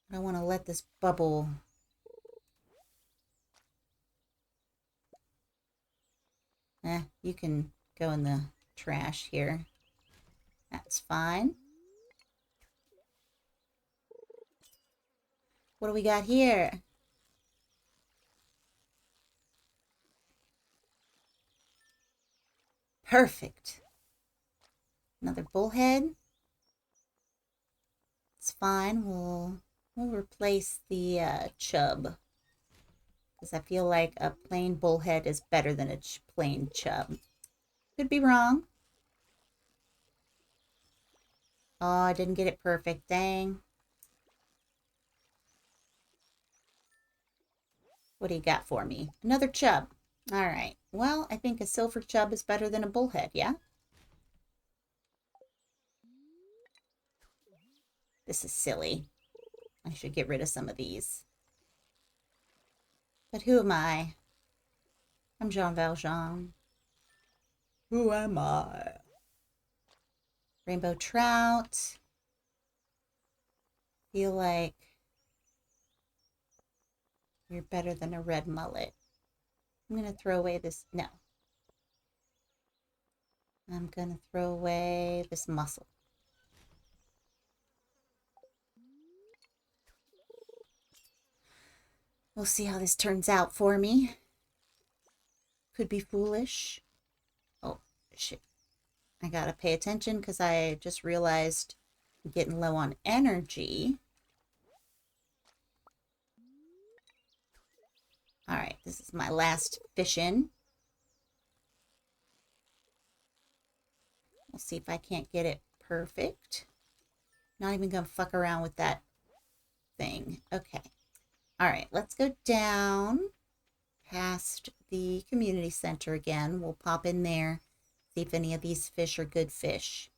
Speaker 1: I don't want to let this bubble. You can go in the trash here. That's fine. What do we got here? Perfect. Another bullhead. It's fine. We'll replace the chub because I feel like a plain bullhead is better than a plain chub. Could be wrong. Oh, I didn't get it perfect. Dang. What do you got for me? Another chub. All right. Well, I think a silver chub is better than a bullhead, yeah? This is silly. I should get rid of some of these. But who am I? I'm Jean Valjean. Who am I? Rainbow trout. Feel like you're better than a red mullet. I'm going to throw away this. No. I'm going to throw away this mussel. We'll see how this turns out for me. Could be foolish. Oh, shit. I gotta pay attention because I just realized I'm getting low on energy. All right, this is my last fishing. We'll see if I can't get it perfect. Not even gonna fuck around with that thing. Okay. All right, let's go down past the community center again. We'll pop in there, see if any of these fish are good fish.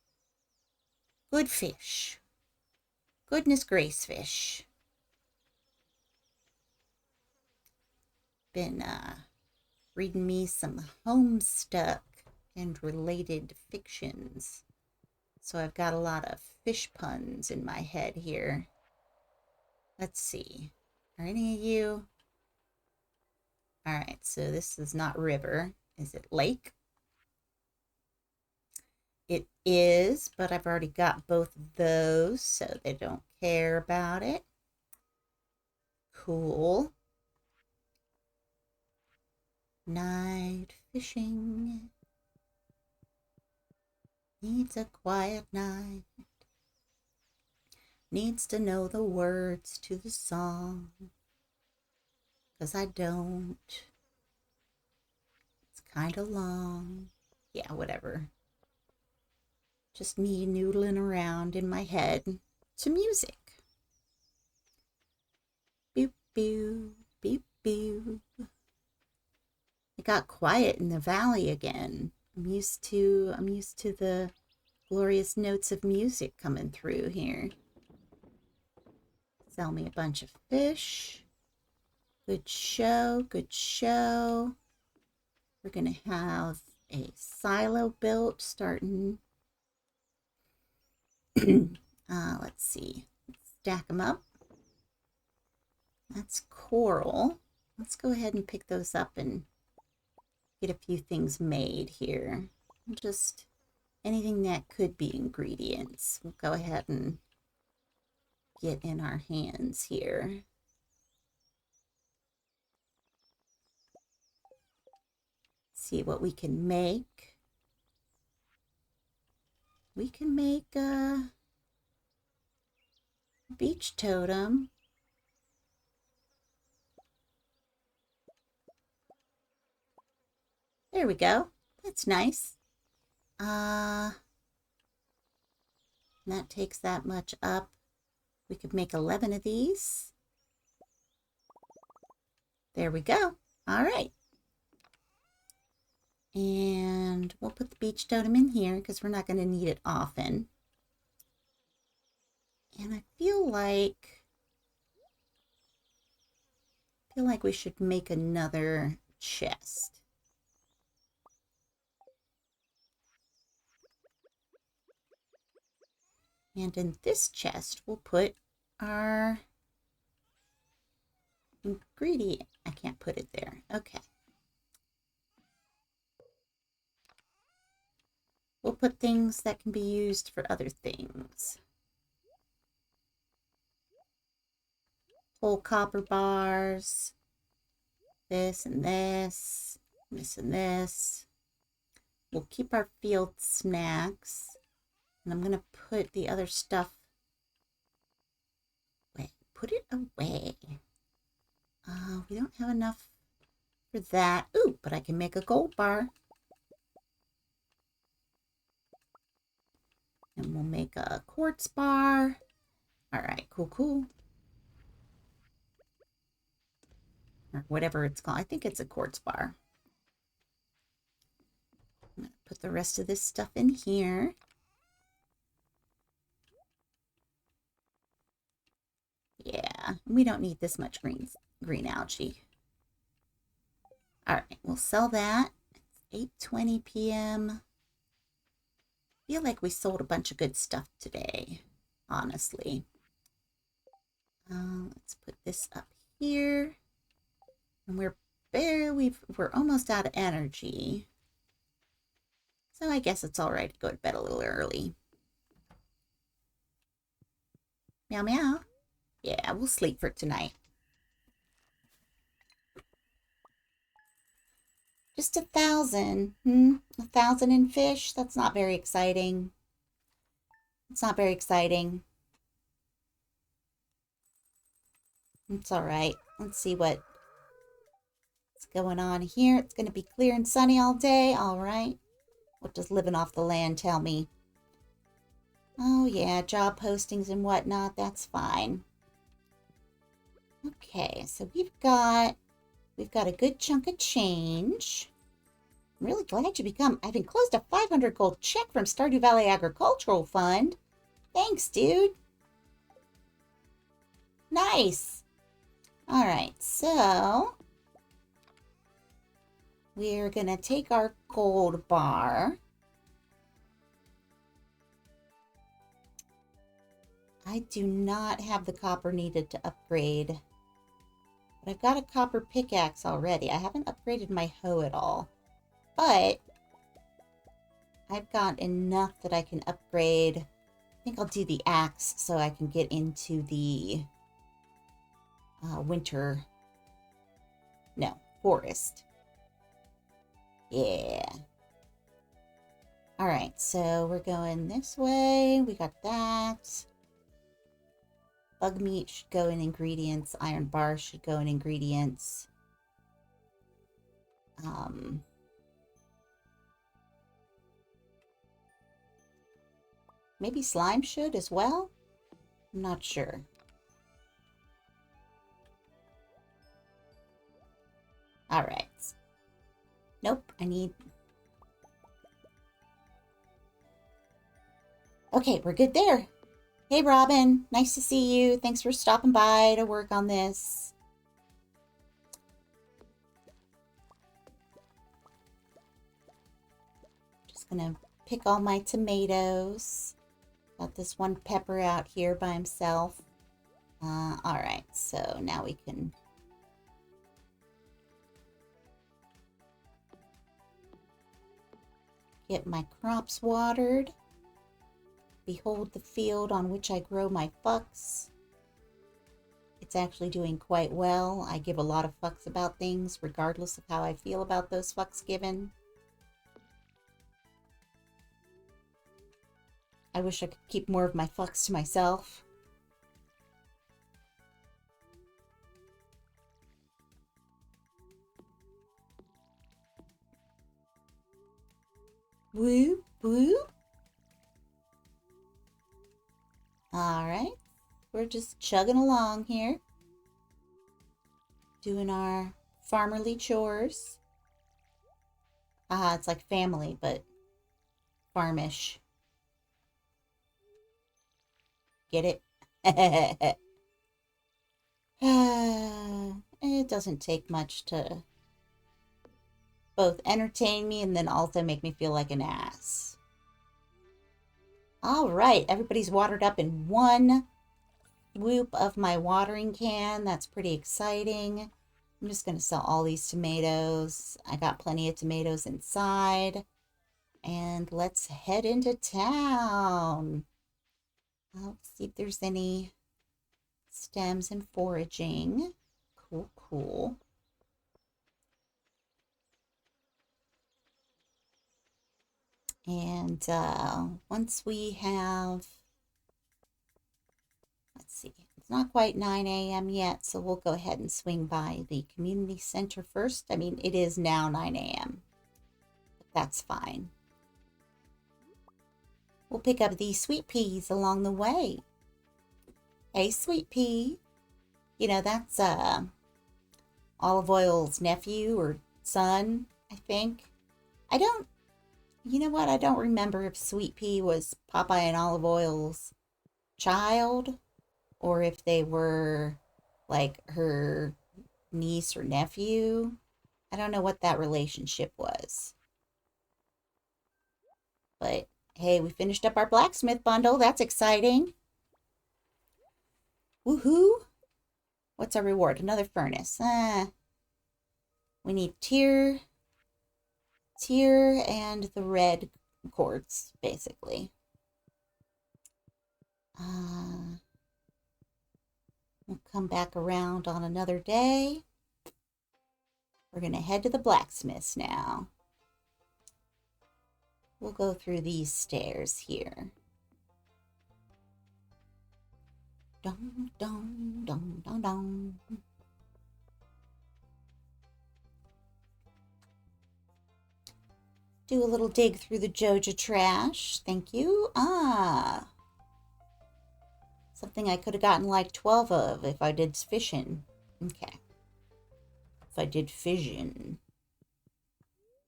Speaker 1: Good fish. Goodness grace fish. Been reading me some Homestuck and related fictions. So I've got a lot of fish puns in my head here. Let's see. Are any of you? All right, so this is not river. Is it lake? It is, but I've already got both of those, so they don't care about it. Cool. Night fishing. Needs a quiet night. Needs to know the words to the song. 'Cause I don't. It's kind of long. Yeah, whatever. Just me noodling around in my head to music. boo, beep boo. It got quiet in the valley again. I'm used to the glorious notes of music coming through here. Sell me a bunch of fish. Good show, good show. We're gonna have a silo built starting. Let's see. Stack them up. That's coral. Let's go ahead and pick those up and get a few things made here. Just anything that could be ingredients. We'll go ahead and get in our hands here. See what we can make. We can make a beach totem. There we go. That's nice. That takes that much up. We could make 11 of these. There we go. All right. And we'll put the beach totem in here because we're not going to need it often. And I feel like we should make another chest. And in this chest, we'll put our ingredient. I can't put it there. Okay. We'll put things that can be used for other things. Whole copper bars. This and this. This and this. We'll keep our field snacks. And I'm going to put the other stuff away. Put it away. We don't have enough for that. Ooh, but I can make a gold bar. And we'll make a quartz bar. All right, cool, cool. Or whatever it's called. I think it's a quartz bar. I'm going to put the rest of this stuff in here. Yeah, we don't need this much green algae. All right, we'll sell that. It's 8:20 p.m. I feel like we sold a bunch of good stuff today, honestly. Let's put this up here. And we're almost out of energy. So I guess it's all right to go to bed a little early. Meow meow. Yeah, we'll sleep for tonight. Just 1,000. 1,000 in fish? That's not very exciting. It's not very exciting. It's all right. Let's see what's going on here. It's going to be clear and sunny all day. All right. What does living off the land tell me? Oh, yeah, job postings and whatnot. That's fine. Okay, so we've got a good chunk of change. I'm really glad I've enclosed a 500 gold check from Stardew Valley Agricultural Fund. Thanks, dude. Nice. All right, so we're going to take our gold bar. I do not have the copper needed to upgrade. But I've got a copper pickaxe already. I haven't upgraded my hoe at all. But I've got enough that I can upgrade. I think I'll do the axe so I can get into the forest. Yeah. All right, so we're going this way. We got that. Bug meat should go in ingredients. Iron bar should go in ingredients. Maybe slime should as well? I'm not sure. All right. Nope, I need... Okay, we're good there. Hey, Robin. Nice to see you. Thanks for stopping by to work on this. Just gonna pick all my tomatoes. Got this one pepper out here by himself. All right, so now we can... get my crops watered. Behold the field on which I grow my fucks. It's actually doing quite well. I give a lot of fucks about things, regardless of how I feel about those fucks given. I wish I could keep more of my fucks to myself. Whoop, whoop. All right. We're just chugging along here. Doing our farmerly chores. It's like family, but farmish. Get it? It doesn't take much to both entertain me and then also make me feel like an ass. All right, everybody's watered up in one swoop of my watering can. That's pretty exciting. I'm just going to sell all these tomatoes. I got plenty of tomatoes inside. And let's head into town. Let's see if there's any stems and foraging. Cool, cool. And once we have, let's see, it's not quite 9 a.m. yet, so we'll go ahead and swing by the community center first. I mean, it is now 9 a.m., but that's fine. We'll pick up these sweet peas along the way. Hey, sweet pea. You know, that's Olive Oil's nephew or son, I think. You know what? I don't remember if Sweet Pea was Popeye and Olive Oil's child or if they were like her niece or nephew. I don't know what that relationship was. But hey, we finished up our blacksmith bundle. That's exciting. Woohoo! What's our reward? Another furnace. We need tier and the red quartz, basically. We'll come back around on another day. We're going to head to the blacksmith's now. We'll go through these stairs here. Dum, dum, dum, dum, dum. Do a little dig through the Joja trash. Thank you. Something I could have gotten like 12 of if I did fishing. Okay. If I did fission.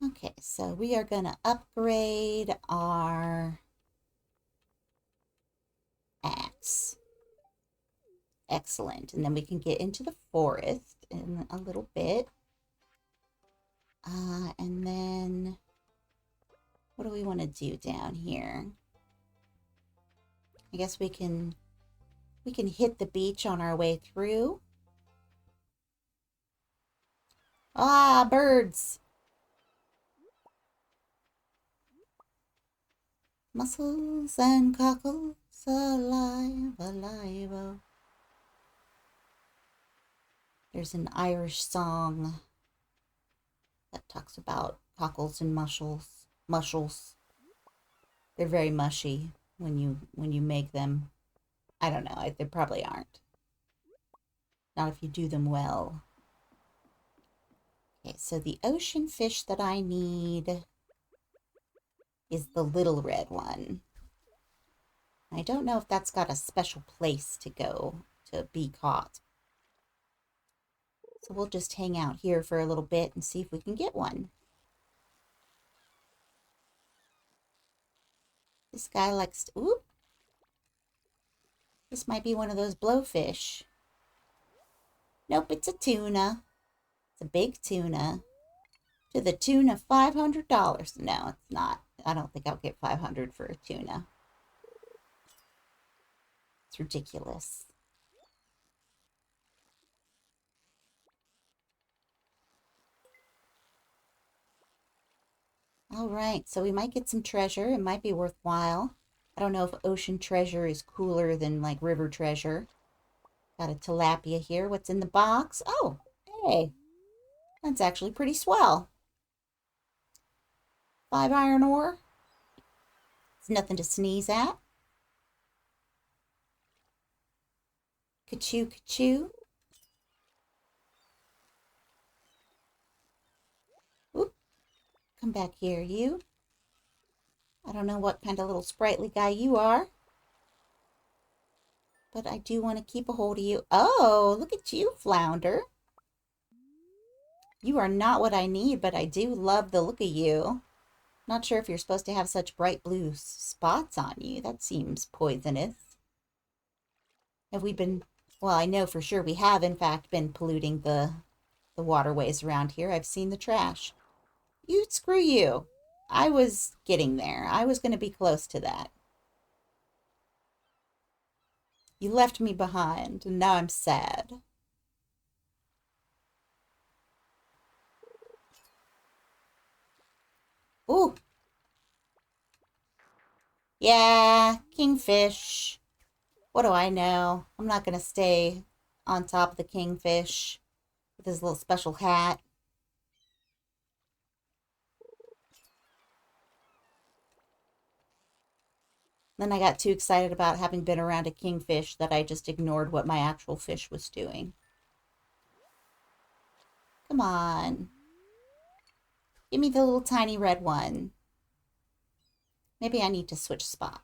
Speaker 1: Okay, so we are going to upgrade our axe. Excellent. And then we can get into the forest in a little bit. And then what do we want to do down here? I guess we can hit the beach on our way through. Ah, birds. Mussels and cockles, alive, alive. Oh. There's an Irish song that talks about cockles and mussels. They're very mushy when you make them. I don't know. They probably aren't. Not if you do them well. Okay, so the ocean fish that I need is the little red one. I don't know if that's got a special place to go to be caught. So we'll just hang out here for a little bit and see if we can get one. This guy likes to, oop. This might be one of those blowfish. Nope, it's a tuna. It's a big tuna. To the tune of $500. No, it's not. I don't think I'll get $500 for a tuna. It's ridiculous. All right, so we might get some treasure. It might be worthwhile. I don't know if ocean treasure is cooler than like river treasure. Got a tilapia here. What's in the box? Oh, hey, that's actually pretty swell. 5 iron ore. It's nothing to sneeze at. Ka-choo, ka-choo. Oop. Come back here, you. I don't know what kind of little sprightly guy you are, but I do want to keep a hold of you. Oh, look at you, Flounder. You are not what I need, but I do love the look of you. Not sure if you're supposed to have such bright blue spots on you. That seems poisonous. Have we been... Well, I know for sure we have, in fact, been polluting the waterways around here. I've seen the trash. You, screw you. I was getting there. I was going to be close to that. You left me behind, and now I'm sad. Ooh. Yeah, kingfish. What do I know? I'm not going to stay on top of the kingfish with his little special hat. Then I got too excited about having been around a kingfish that I just ignored what my actual fish was doing. Come on. Give me the little tiny red one. Maybe I need to switch spots.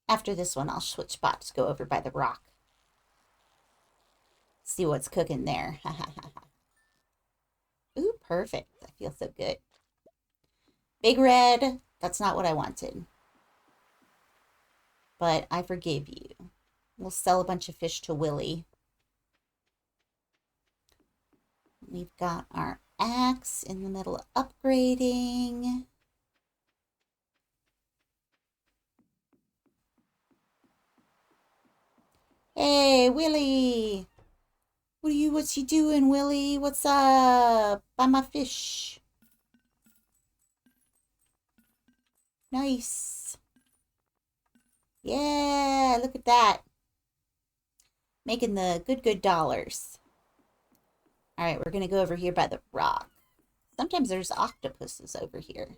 Speaker 1: After this one, I'll switch spots, go over by the rock. See what's cooking there. Ooh, perfect. I feel so good. Big red. That's not what I wanted. But I forgive you. We'll sell a bunch of fish to Willie. We've got our axe in the middle of upgrading. Hey, Willie. What's you doing, Willie? What's up? Buy my fish. Nice. Yeah, look at that. Making the good dollars. All right, we're going to go over here by the rock. Sometimes there's octopuses over here.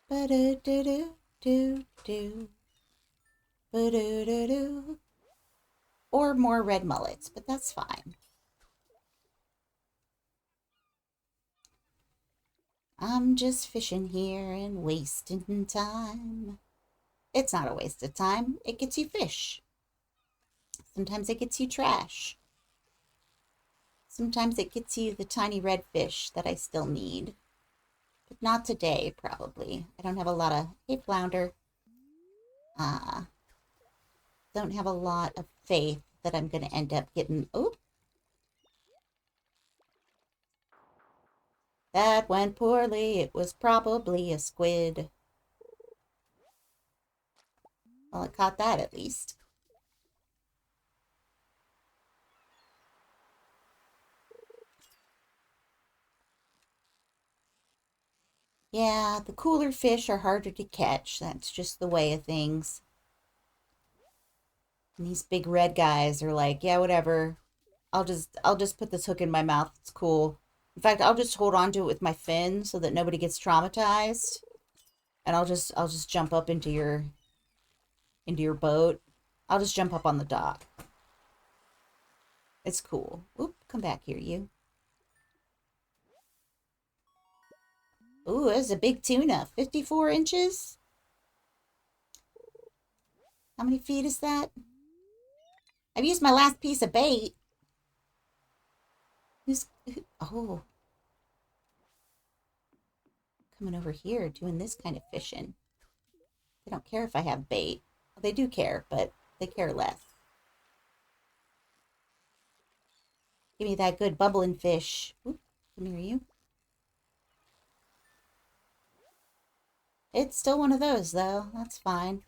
Speaker 1: Ba-do-do-do-do-do. Ba-do-do-do. Or more red mullets, but that's fine. I'm just fishing here and wasting time. It's not a waste of time. It gets you fish. Sometimes it gets you trash. Sometimes it gets you the tiny red fish that I still need. But not today, probably. I don't have a lot of... Hey, Flounder. Don't have a lot of faith that I'm going to end up getting... Oh! That went poorly. It was probably a squid. Well, it caught that at least. Yeah, the cooler fish are harder to catch. That's just the way of things. And these big red guys are like, yeah, whatever. I'll just put this hook in my mouth. It's cool. In fact, I'll just hold on to it with my fin so that nobody gets traumatized. And I'll just jump up into your boat. I'll just jump up on the dock. It's cool. Oop, come back here, you. Ooh, that's a big tuna. 54 inches? How many feet is that? I've used my last piece of bait. Oh, coming over here doing this kind of fishing. They don't care if I have bait. Well, they do care, but they care less. Give me that good bubbling fish. Oop, come here, you. It's still one of those, though. That's fine.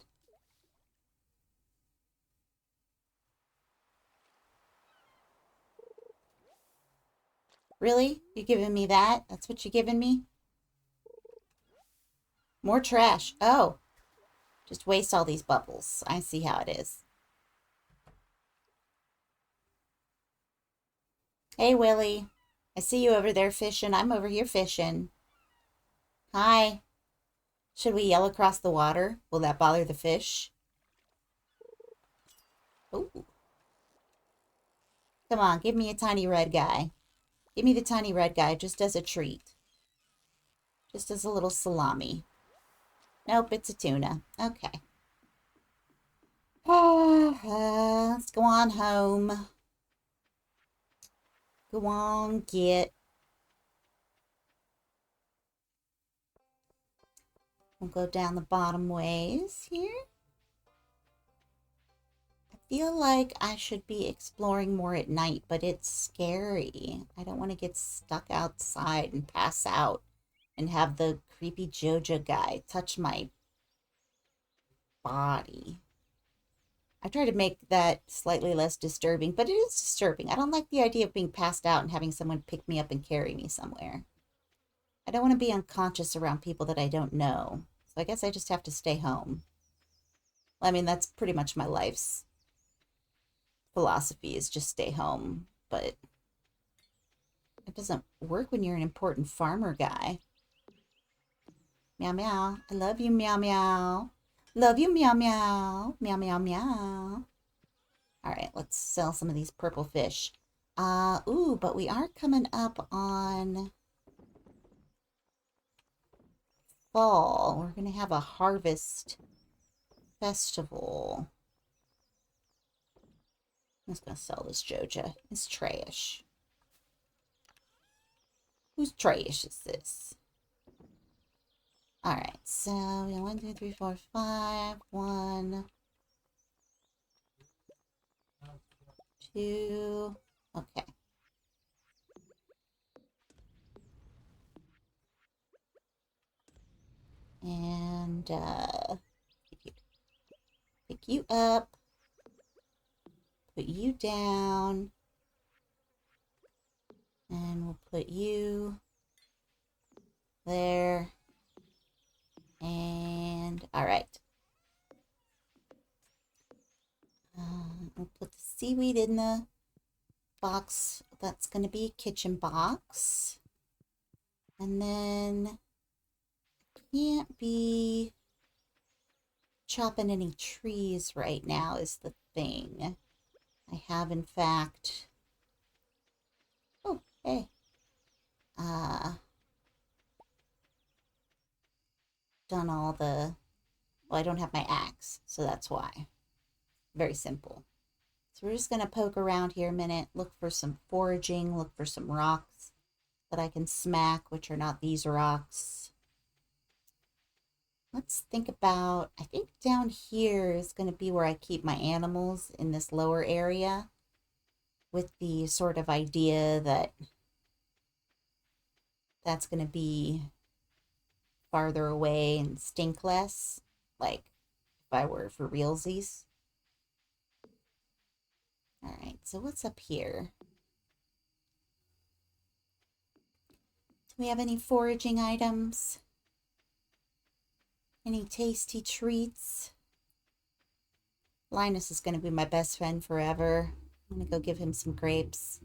Speaker 1: Really? You giving me that? That's what you giving me? More trash. Oh, just waste all these bubbles. I see how it is. Hey, Willie. I see you over there fishing. I'm over here fishing. Hi. Should we yell across the water? Will that bother the fish? Ooh. Come on, give me a tiny red guy. Give me the tiny red guy just as a treat. Just as a little salami. Nope, it's a tuna. Okay. Let's go on home. Go on, get. We'll go down the bottom ways here. I feel like I should be exploring more at night, but it's scary. I don't want to get stuck outside and pass out and have the creepy Joja guy touch my body. I try to make that slightly less disturbing, but it is disturbing. I don't like the idea of being passed out and having someone pick me up and carry me somewhere. I don't want to be unconscious around people that I don't know. So I guess I just have to stay home. I mean, that's pretty much my life's philosophy is just stay home. But it doesn't work when you're an important farmer guy. Meow meow. I love you, meow meow. Love you, meow meow. Meow meow meow. All right, let's sell some of these purple fish. Ooh, but we are coming up on fall. We're going to have a harvest festival. I'm just going to sell this Joja. It's trash. Whose trash is this? All right, so we got 1, 2, 3, 4, 5. 1, 2. Okay. And pick you up, put you down, and we'll put you there. And all right. We'll put the seaweed in the box. That's going to be a kitchen box. And then can't be chopping any trees right now is the thing. I have, in fact... Oh, hey. Done all the... Well, I don't have my axe, so that's why. Very simple. So we're just going to poke around here a minute, look for some foraging, look for some rocks that I can smack, which are not these rocks. Let's think about, I think down here is going to be where I keep my animals in this lower area, with the sort of idea that that's going to be farther away and stink less, like if I were for realsies. All right, so what's up here? Do we have any foraging items? Any tasty treats? Linus is going to be my best friend forever. I'm going to go give him some grapes.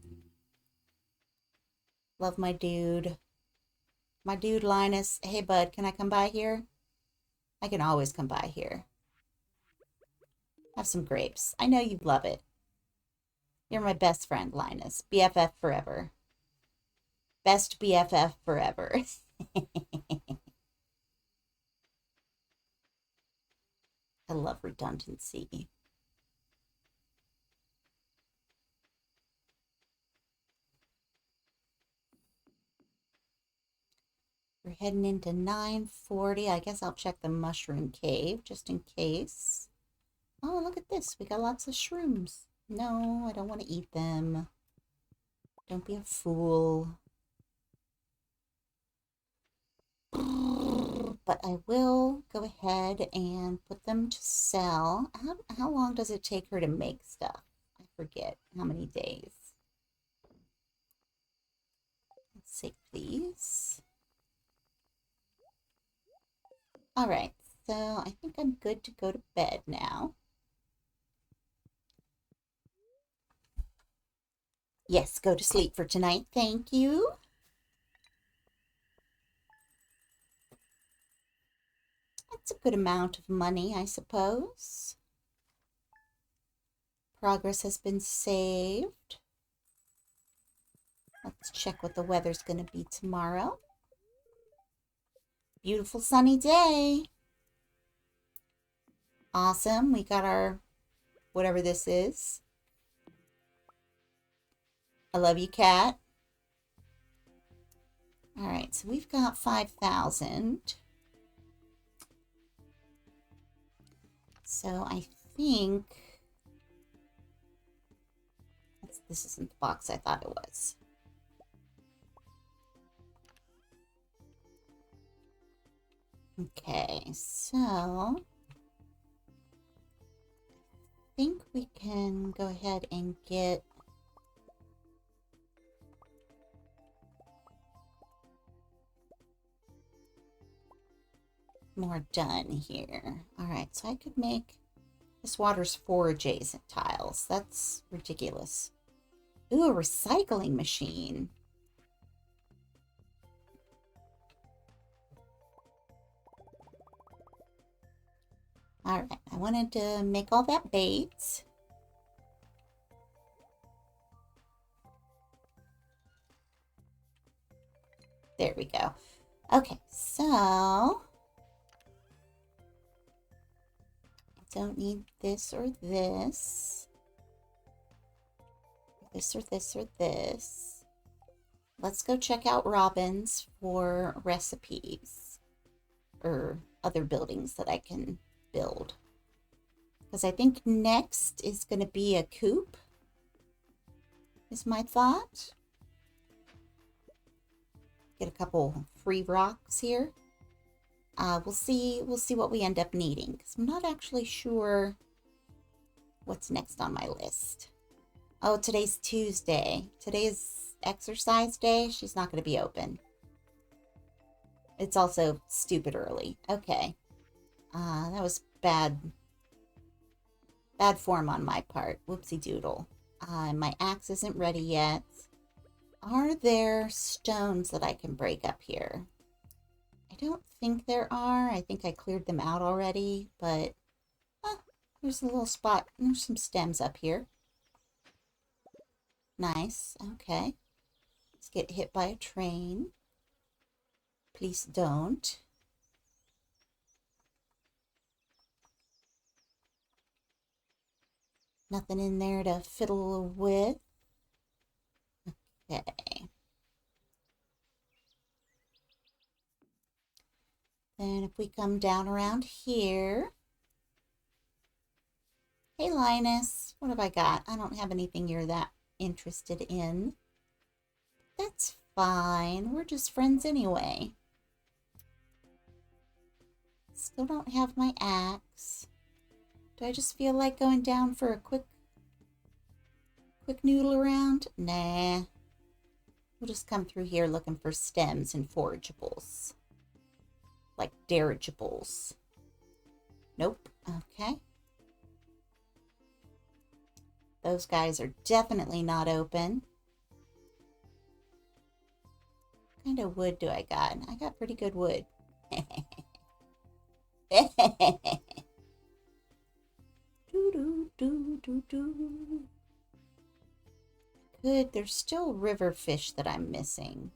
Speaker 1: Love my dude. My dude, Linus. Hey, bud, can I come by here? I can always come by here. Have some grapes. I know you'd love it. You're my best friend, Linus. BFF forever. Best BFF forever. I love redundancy. We're heading into 9:40. I guess I'll check the mushroom cave just in case. Oh, look at this. We got lots of shrooms. No, I don't want to eat them. Don't be a fool. But I will go ahead and put them to sell. How long does it take her to make stuff? I forget how many days. Let's see, please. All right, so I think I'm good to go to bed now. Yes, go to sleep for tonight. Thank you. That's a good amount of money, I suppose. Progress has been saved. Let's check what the weather's going to be tomorrow. Beautiful sunny day. Awesome. We got our whatever this is. I love you, cat. All right, so we've got 5,000. So I think this isn't the box I thought it was. Okay, so I think we can go ahead and get more done here. All right, so I could make this water's 4 adjacent tiles. That's ridiculous. Ooh, a recycling machine. All right, I wanted to make all that bait. There we go. Okay, so I don't need this or this. This or this or this. Let's go check out Robin's for recipes or other buildings that I can build. Because I think next is going to be a coop, is my thought. Get a couple free rocks here. We'll see what we end up needing, because I'm not actually sure what's next on my list. Oh, today's Tuesday. Today is exercise day. She's not going to be open. It's also stupid early. Okay. That was bad form on my part. Whoopsie doodle. My axe isn't ready yet. Are there stones that I can break up here? I don't think there are. I think I cleared them out already, but there's a little spot. There's some stems up here. Nice. Okay. Let's get hit by a train. Please don't. Nothing in there to fiddle with. Okay. Then if we come down around here. Hey, Linus. What have I got? I don't have anything you're that interested in. That's fine. We're just friends anyway. Still don't have my axe. Do I just feel like going down for a quick noodle around? Nah. We'll just come through here looking for stems and forageables. Like dirigibles. Nope. Okay. Those guys are definitely not open. What kind of wood do I got? I got pretty good wood. Good. There's still river fish that I'm missing.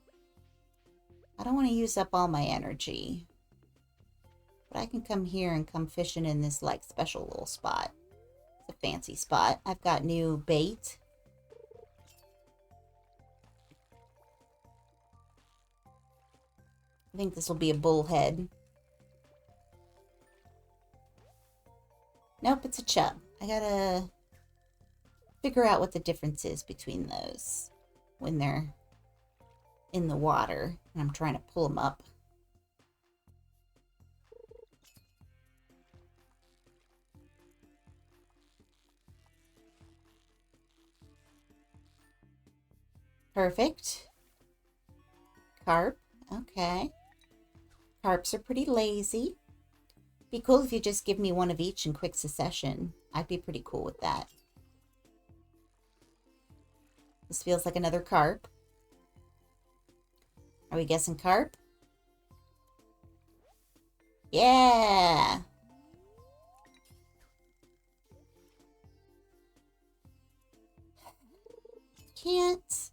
Speaker 1: I don't want to use up all my energy. But I can come here and come fishing in this like special little spot. It's a fancy spot. I've got new bait. I think this will be a bullhead. Nope, it's a chub. I gotta figure out what the difference is between those when they're in the water and I'm trying to pull them up. Perfect. Carp. Okay. Carps are pretty lazy. Be cool if you just give me one of each in quick succession. I'd be pretty cool with that. This feels like another carp. Are we guessing carp? Yeah! Can't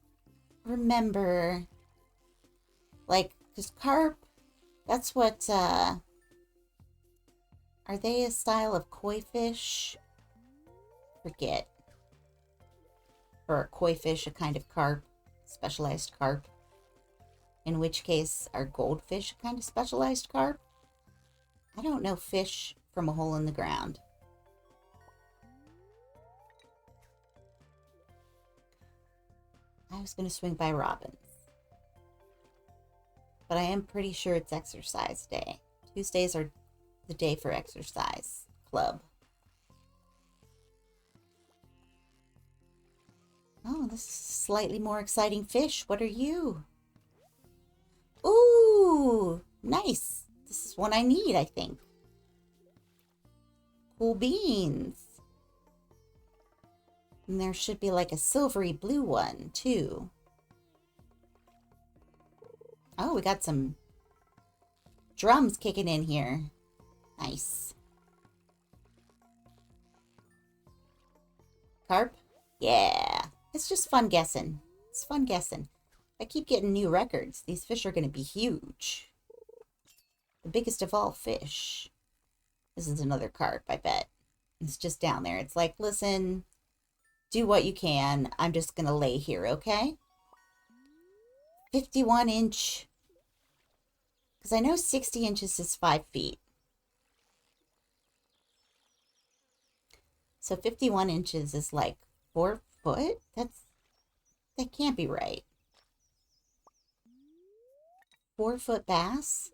Speaker 1: remember. Like, because carp, that's what, are they a style of koi fish? Forget. Or a koi fish, a kind of carp, specialized carp. In which case, are goldfish a kind of specialized carp? I don't know fish from a hole in the ground. I was going to swing by Robin's. But I am pretty sure it's exercise day. Tuesdays are the day for exercise club. Oh, this is slightly more exciting fish. What are you? Ooh, nice. This is one I need, I think. Cool beans. And there should be like a silvery blue one, too. Oh, we got some drums kicking in here. Nice. Carp? Yeah. It's just fun guessing. It's fun guessing. I keep getting new records. These fish are going to be huge. The biggest of all fish. This is another carp, I bet. It's just down there. It's like, listen, do what you can. I'm just going to lay here, okay? 51 inch. Because I know 60 inches is 5 feet. So 51 inches is like 4 foot? That can't be right. 4-foot bass?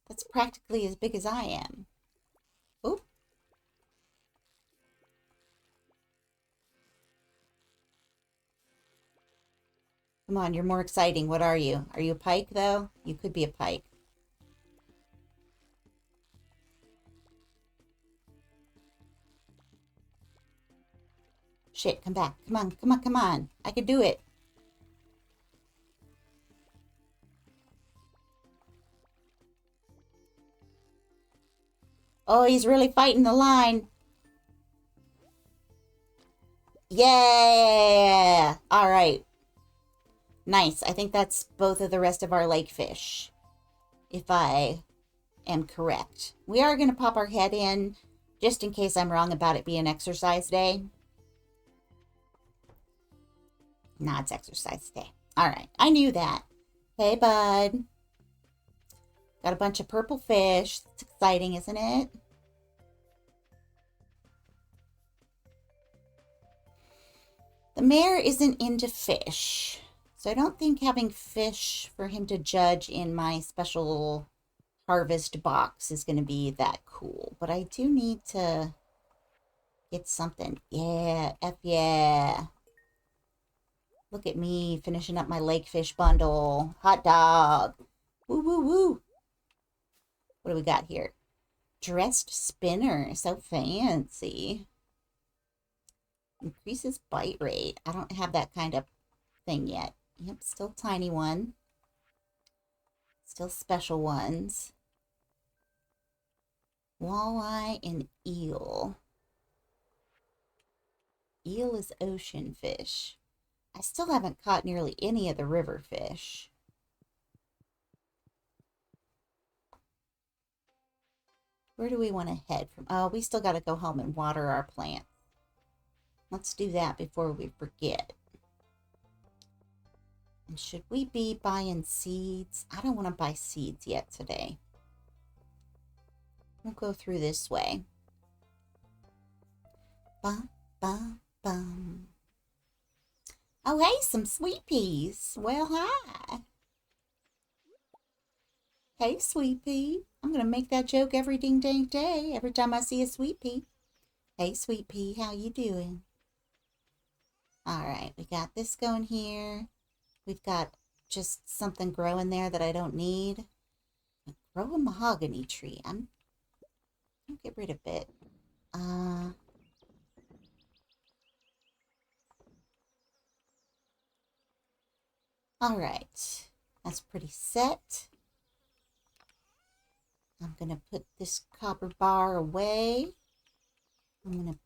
Speaker 1: That's practically as big as I am. Oop. Come on, you're more exciting. What are you? Are you a pike, though? You could be a pike. Shit, come back. Come on, come on, come on. I can do it. Oh, he's really fighting the line. Yeah! All right. Nice. I think that's both of the rest of our lake fish, if I am correct. We are going to pop our head in, just in case I'm wrong about it being exercise day. Nah, it's exercise day. All right. I knew that. Hey, bud. Got a bunch of purple fish. It's exciting, isn't it? The mayor isn't into fish, so I don't think having fish for him to judge in my special harvest box is going to be that cool. But I do need to get something. Yeah, F yeah. Look at me finishing up my lake fish bundle. Hot dog. Woo, woo, woo. What do we got here? Dressed spinner. So fancy. Increases bite rate. I don't have that kind of thing yet. Yep, still tiny one. Still special ones. Walleye and eel. Eel is ocean fish. I still haven't caught nearly any of the river fish. Where do we want to head from? Oh, we still got to go home and water our plants. Let's do that before we forget. And should we be buying seeds? I don't want to buy seeds yet today. We'll go through this way. Bum, bum, bum. Oh, hey, some sweet peas. Well, hi. Hey, sweet pea. I'm going to make that joke every ding dang day, every time I see a sweet pea. Hey, sweet pea, how you doing? All right, we got this going here. We've got just something growing there that I don't need. Grow a mahogany tree. I'll get rid of it. All right, that's pretty set. I'm going to put this copper bar away. I'm going to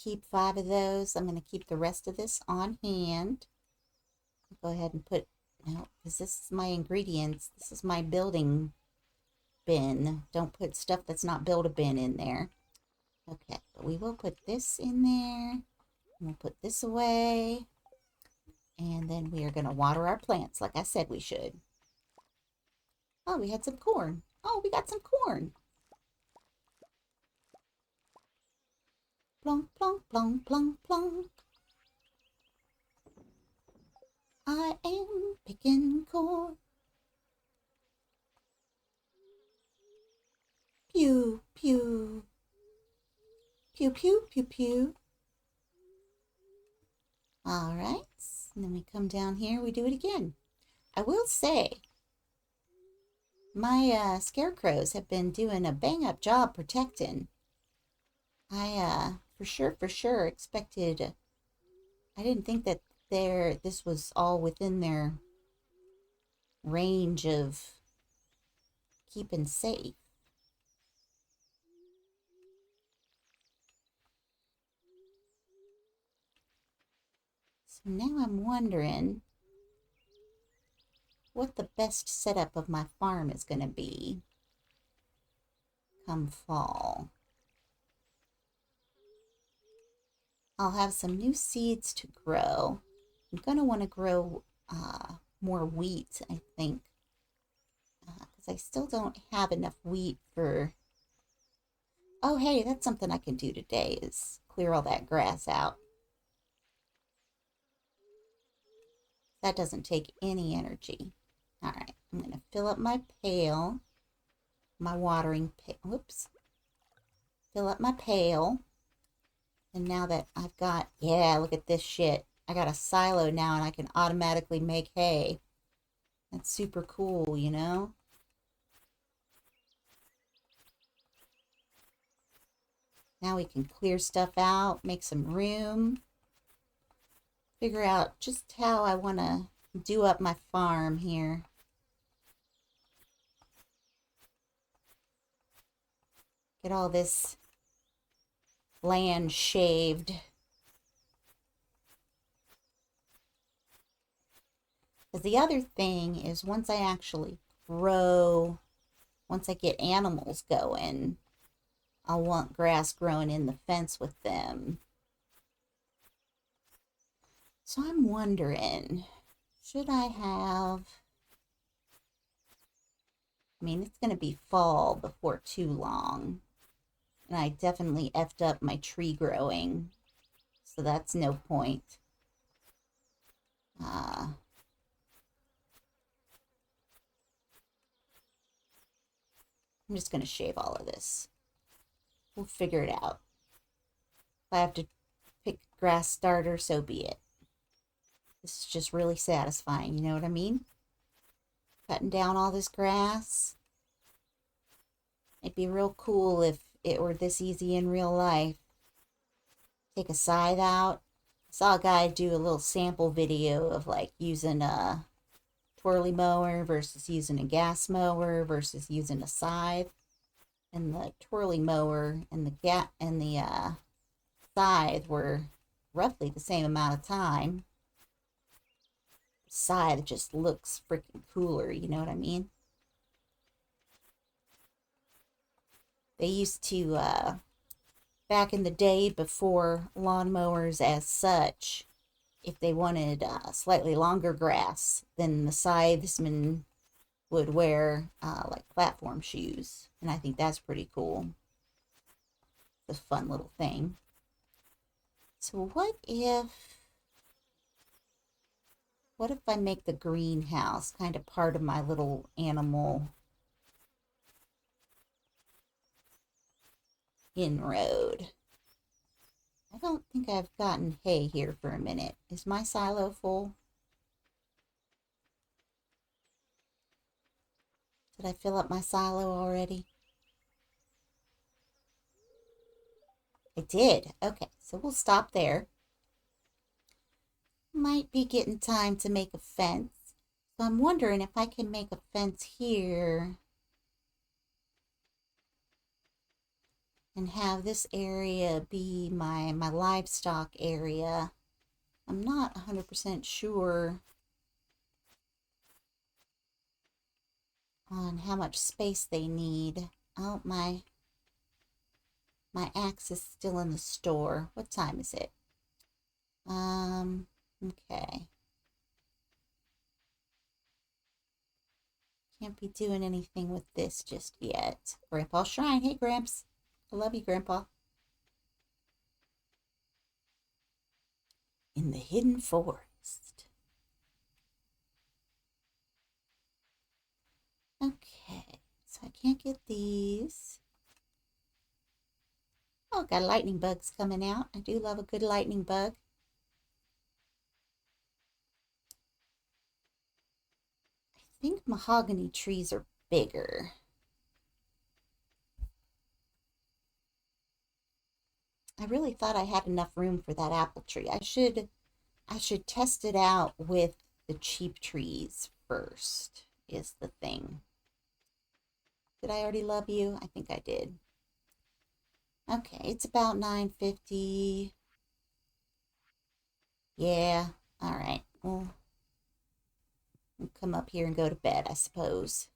Speaker 1: keep 5 of those. I'm going to keep the rest of this on hand. I'll go ahead and put, no, because this is my ingredients. This is my building bin. Don't put stuff that's not Build-A-Bin in there. Okay, but we will put this in there. We'll put this away. And then we are going to water our plants like I said we should. Oh, we had some corn. Oh, we got some corn. Plonk, plonk, plonk, plonk, plonk. I am picking corn. Pew, pew. Pew, pew, pew, pew. All right. And then we come down here, we do it again. I will say, my scarecrows have been doing a bang-up job protecting. I, for sure expected, I didn't think that this was all within their range of keeping safe. So now I'm wondering what the best setup of my farm is going to be come fall. I'll have some new seeds to grow. I'm going to want to grow more wheat, I think, because I still don't have enough wheat for... Oh, hey, that's something I can do today is clear all that grass out. That doesn't take any energy. All right, I'm going to fill up my pail, my watering pail. Whoops. Fill up my pail. And now that I've got, yeah, look at this shit. I got a silo now and I can automatically make hay. That's super cool, you know? Now we can clear stuff out, make some room. Figure out just how I want to do up my farm here. Get all this land shaved. Because the other thing is once I actually grow, once I get animals going, I'll want grass growing in the fence with them. So I'm wondering, should I have... I mean, it's going to be fall before too long. And I definitely effed up my tree growing. So that's no point. I'm just going to shave all of this. We'll figure it out. If I have to pick grass starter, so be it. This is just really satisfying, you know what I mean? Cutting down all this grass. It'd be real cool if it were this easy in real life. Take a scythe out. I saw a guy do a little sample video of like using a twirly mower versus using a gas mower versus using a scythe. And the twirly mower and the scythe were roughly the same amount of time. Scythe just looks freaking cooler, you know what I mean? They used to, back in the day before lawnmowers as such, if they wanted slightly longer grass, then the scythesman would wear like platform shoes. And I think that's pretty cool. It's a fun little thing. So what if I make the greenhouse kind of part of my little animal inroad? I don't think I've gotten hay here for a minute. Is my silo full? Did I fill up my silo already? I did. Okay, so we'll stop there. Might be getting time to make a fence. So I'm wondering if I can make a fence here and have this area be my livestock area. I'm not 100% sure on how much space they need. Oh, my axe is still in the store. What time is it? Okay. Can't be doing anything with this just yet. Grandpa's shrine. Hey, Gramps. I love you, Grandpa. In the hidden forest. Okay, so I can't get these. Oh, got lightning bugs coming out. I do love a good lightning bug. I think mahogany trees are bigger. I really thought I had enough room for that apple tree. I should test it out with the cheap trees first, is the thing. Did I already love you? I think I did. Okay, it's about 9:50. Yeah, all right. Well, we'll come up here and go to bed, I suppose.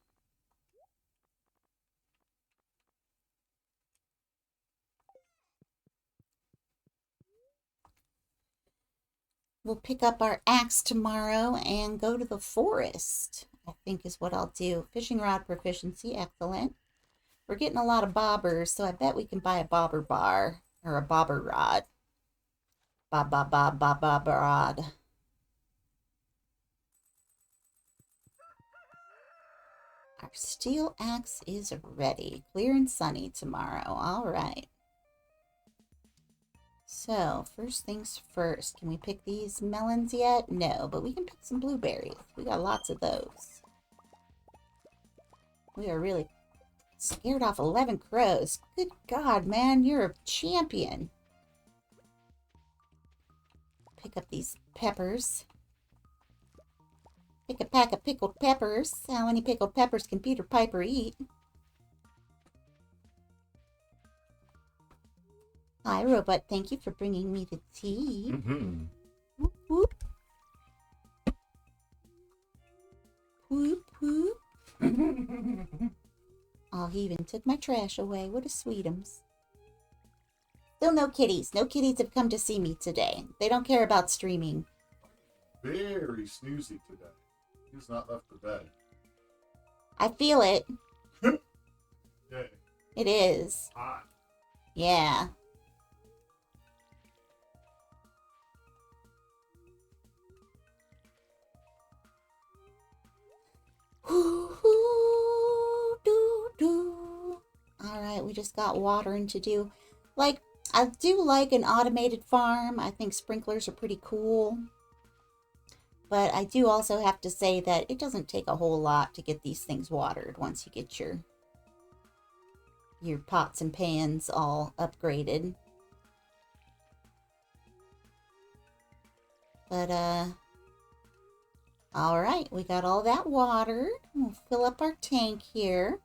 Speaker 1: We'll pick up our axe tomorrow and go to the forest, I think is what I'll do. Fishing rod proficiency, excellent. We're getting a lot of bobbers, so I bet we can buy a bobber bar or a bobber rod. Bobber rod. Our steel axe is ready. Clear and sunny tomorrow. All right. So, first things first. Can we pick these melons yet? No, but we can pick some blueberries. We got lots of those. We are really scared off 11 crows. Good God, man, you're a champion. Pick up these peppers. Pick a pack of pickled peppers. How many pickled peppers can Peter Piper eat? Hi, Robot. Thank you for bringing me the tea.
Speaker 2: Mm-hmm.
Speaker 1: Whoop, whoop. Whoop, whoop. Oh, he even took my trash away. What a sweetums. Still no kitties. No kitties have come to see me today. They don't care about streaming.
Speaker 2: Very snoozy today. He's not left the bed.
Speaker 1: I feel it.
Speaker 2: Yeah.
Speaker 1: It is.
Speaker 2: Hot.
Speaker 1: Yeah. Alright, we just got watering to do. Like, I do like an automated farm. I think sprinklers are pretty cool. But I do also have to say that it doesn't take a whole lot to get these things watered once you get your pots and pans all upgraded. But, all right, we got all that watered. We'll fill up our tank here.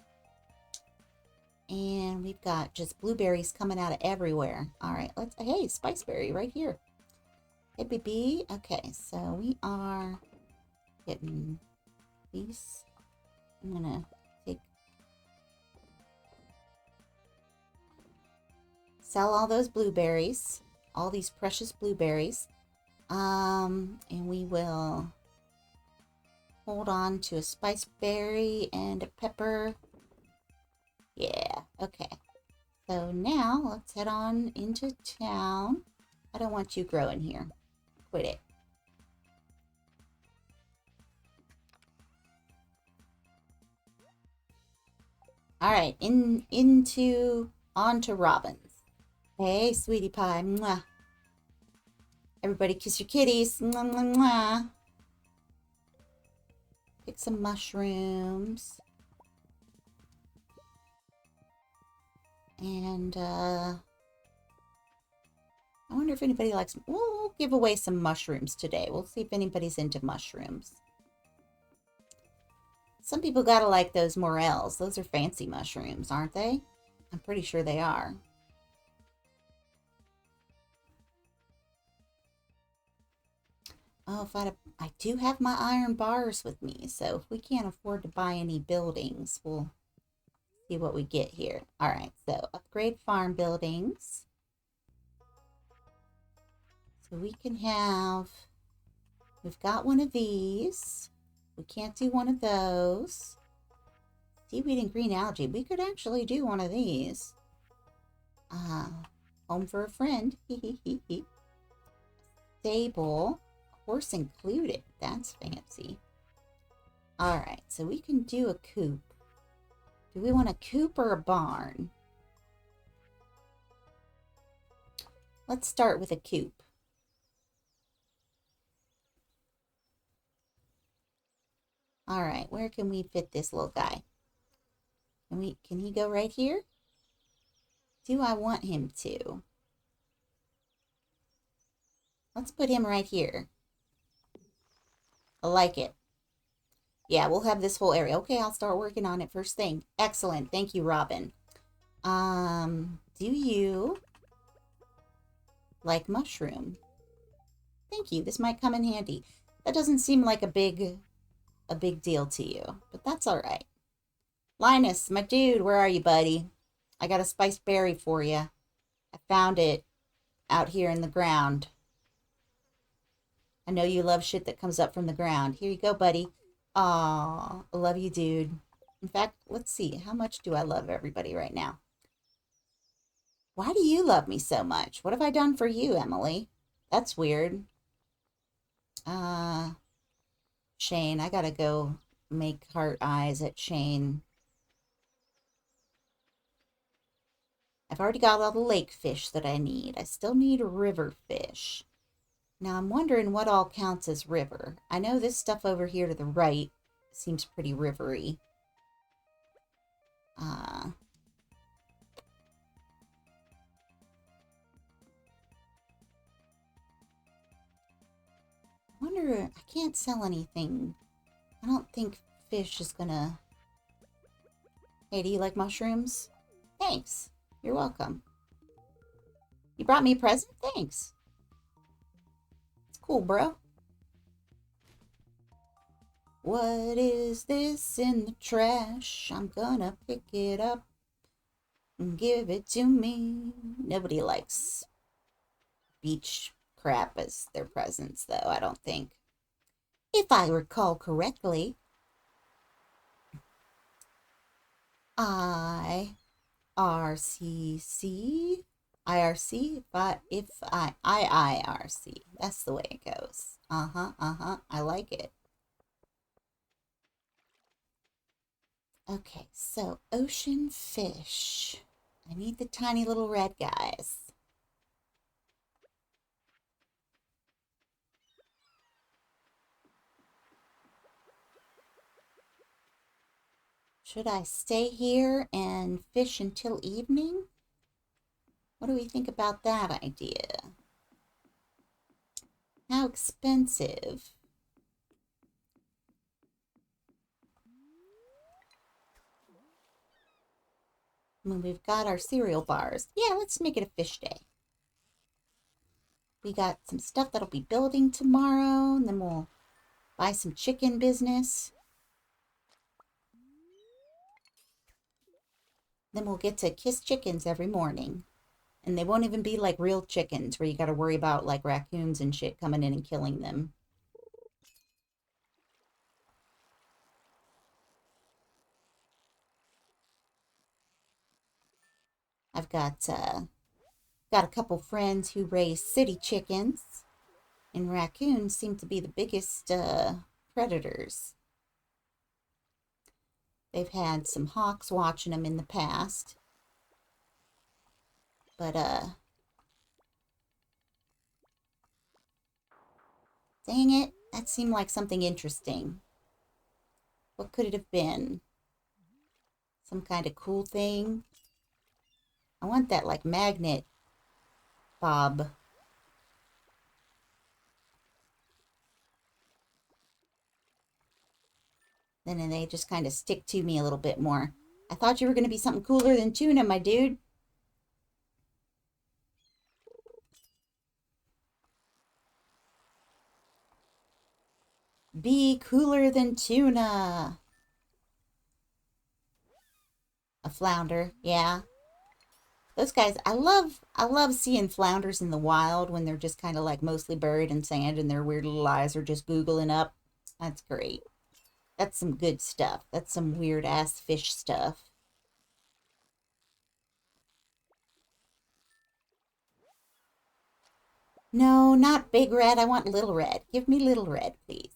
Speaker 1: And we've got just blueberries coming out of everywhere. All right, hey, spiceberry right here. Hey, baby. Okay, so we are getting these. I'm gonna take Sell all those blueberries. All these precious blueberries. And we will hold on to a spice berry and a pepper. Yeah, okay. So now let's head on into town. I don't want you growing here. Quit it. All right, on to Robin's. Hey, sweetie pie. Mwah. Everybody kiss your kitties. Mwah, mwah, mwah. Pick some mushrooms. And, I wonder if anybody likes... We'll give away some mushrooms today. We'll see if anybody's into mushrooms. Some people gotta like those morels. Those are fancy mushrooms, aren't they? I'm pretty sure they are. Oh, I do have my iron bars with me, so if we can't afford to buy any buildings, we'll see what we get here. All right, so upgrade farm buildings. So we can have... We've got one of these. We can't do one of those. Seaweed and green algae. We could actually do one of these. Home for a friend. Stable. Horse included. That's fancy. Alright, so we can do a coop. Do we want a coop or a barn? Let's start with a coop. Alright, where can we fit this little guy? Can he go right here? Do I want him to? Let's put him right here. I like it. Yeah, we'll have this whole area. Okay, I'll start working on it first thing. Excellent. Thank you, Robin. Do you like mushroom? Thank you. This might come in handy. That doesn't seem like a big deal to you, but that's all right. Linus, my dude, where are you, buddy? I got a spiced berry for you. I found it out here in the ground. I know you love shit that comes up from the ground. Here you go, buddy. Aw, I love you, dude. In fact, let's see. How much do I love everybody right now? Why do you love me so much? What have I done for you, Emily? That's weird. Shane, I gotta go make heart eyes at Shane. I've already got all the lake fish that I need. I still need river fish. Now I'm wondering what all counts as river. I know this stuff over here to the right seems pretty rivery. I wonder, I can't sell anything. I don't think fish is gonna... Hey, do you like mushrooms? Thanks. You're welcome. You brought me a present? Thanks. It's cool, bro. What is this in the trash? I'm gonna pick it up and give it to me. Nobody likes beach crap as their presents, though, I don't think. If I recall correctly. IRCC. IRC, but if IRC. That's the way it goes. I like it. Okay, so ocean fish. I need the tiny little red guys. Should I stay here and fish until evening? What do we think about that idea? How expensive? I mean, we've got our cereal bars. Yeah, let's make it a fish day. We got some stuff that'll be building tomorrow, and then we'll buy some chicken business. Then we'll get to kiss chickens every morning And they won't even be like real chickens where you got to worry about like raccoons and shit coming in and killing them. I've got a couple friends who raise city chickens, and raccoons seem to be the biggest predators. They've had some hawks watching them in the past, but dang it, that seemed like something interesting. What could it have been? Some kind of cool thing? I want that like magnet bob. Then they just kind of stick to me a little bit more. I thought you were going to be something cooler than tuna, my dude. Be cooler than tuna. A flounder, yeah. Those guys, I love seeing flounders in the wild when they're just kind of like mostly buried in sand and their weird little eyes are just googling up. That's great. That's some good stuff. That's some weird ass fish stuff. No, not big red. I want little red. Give me little red, please.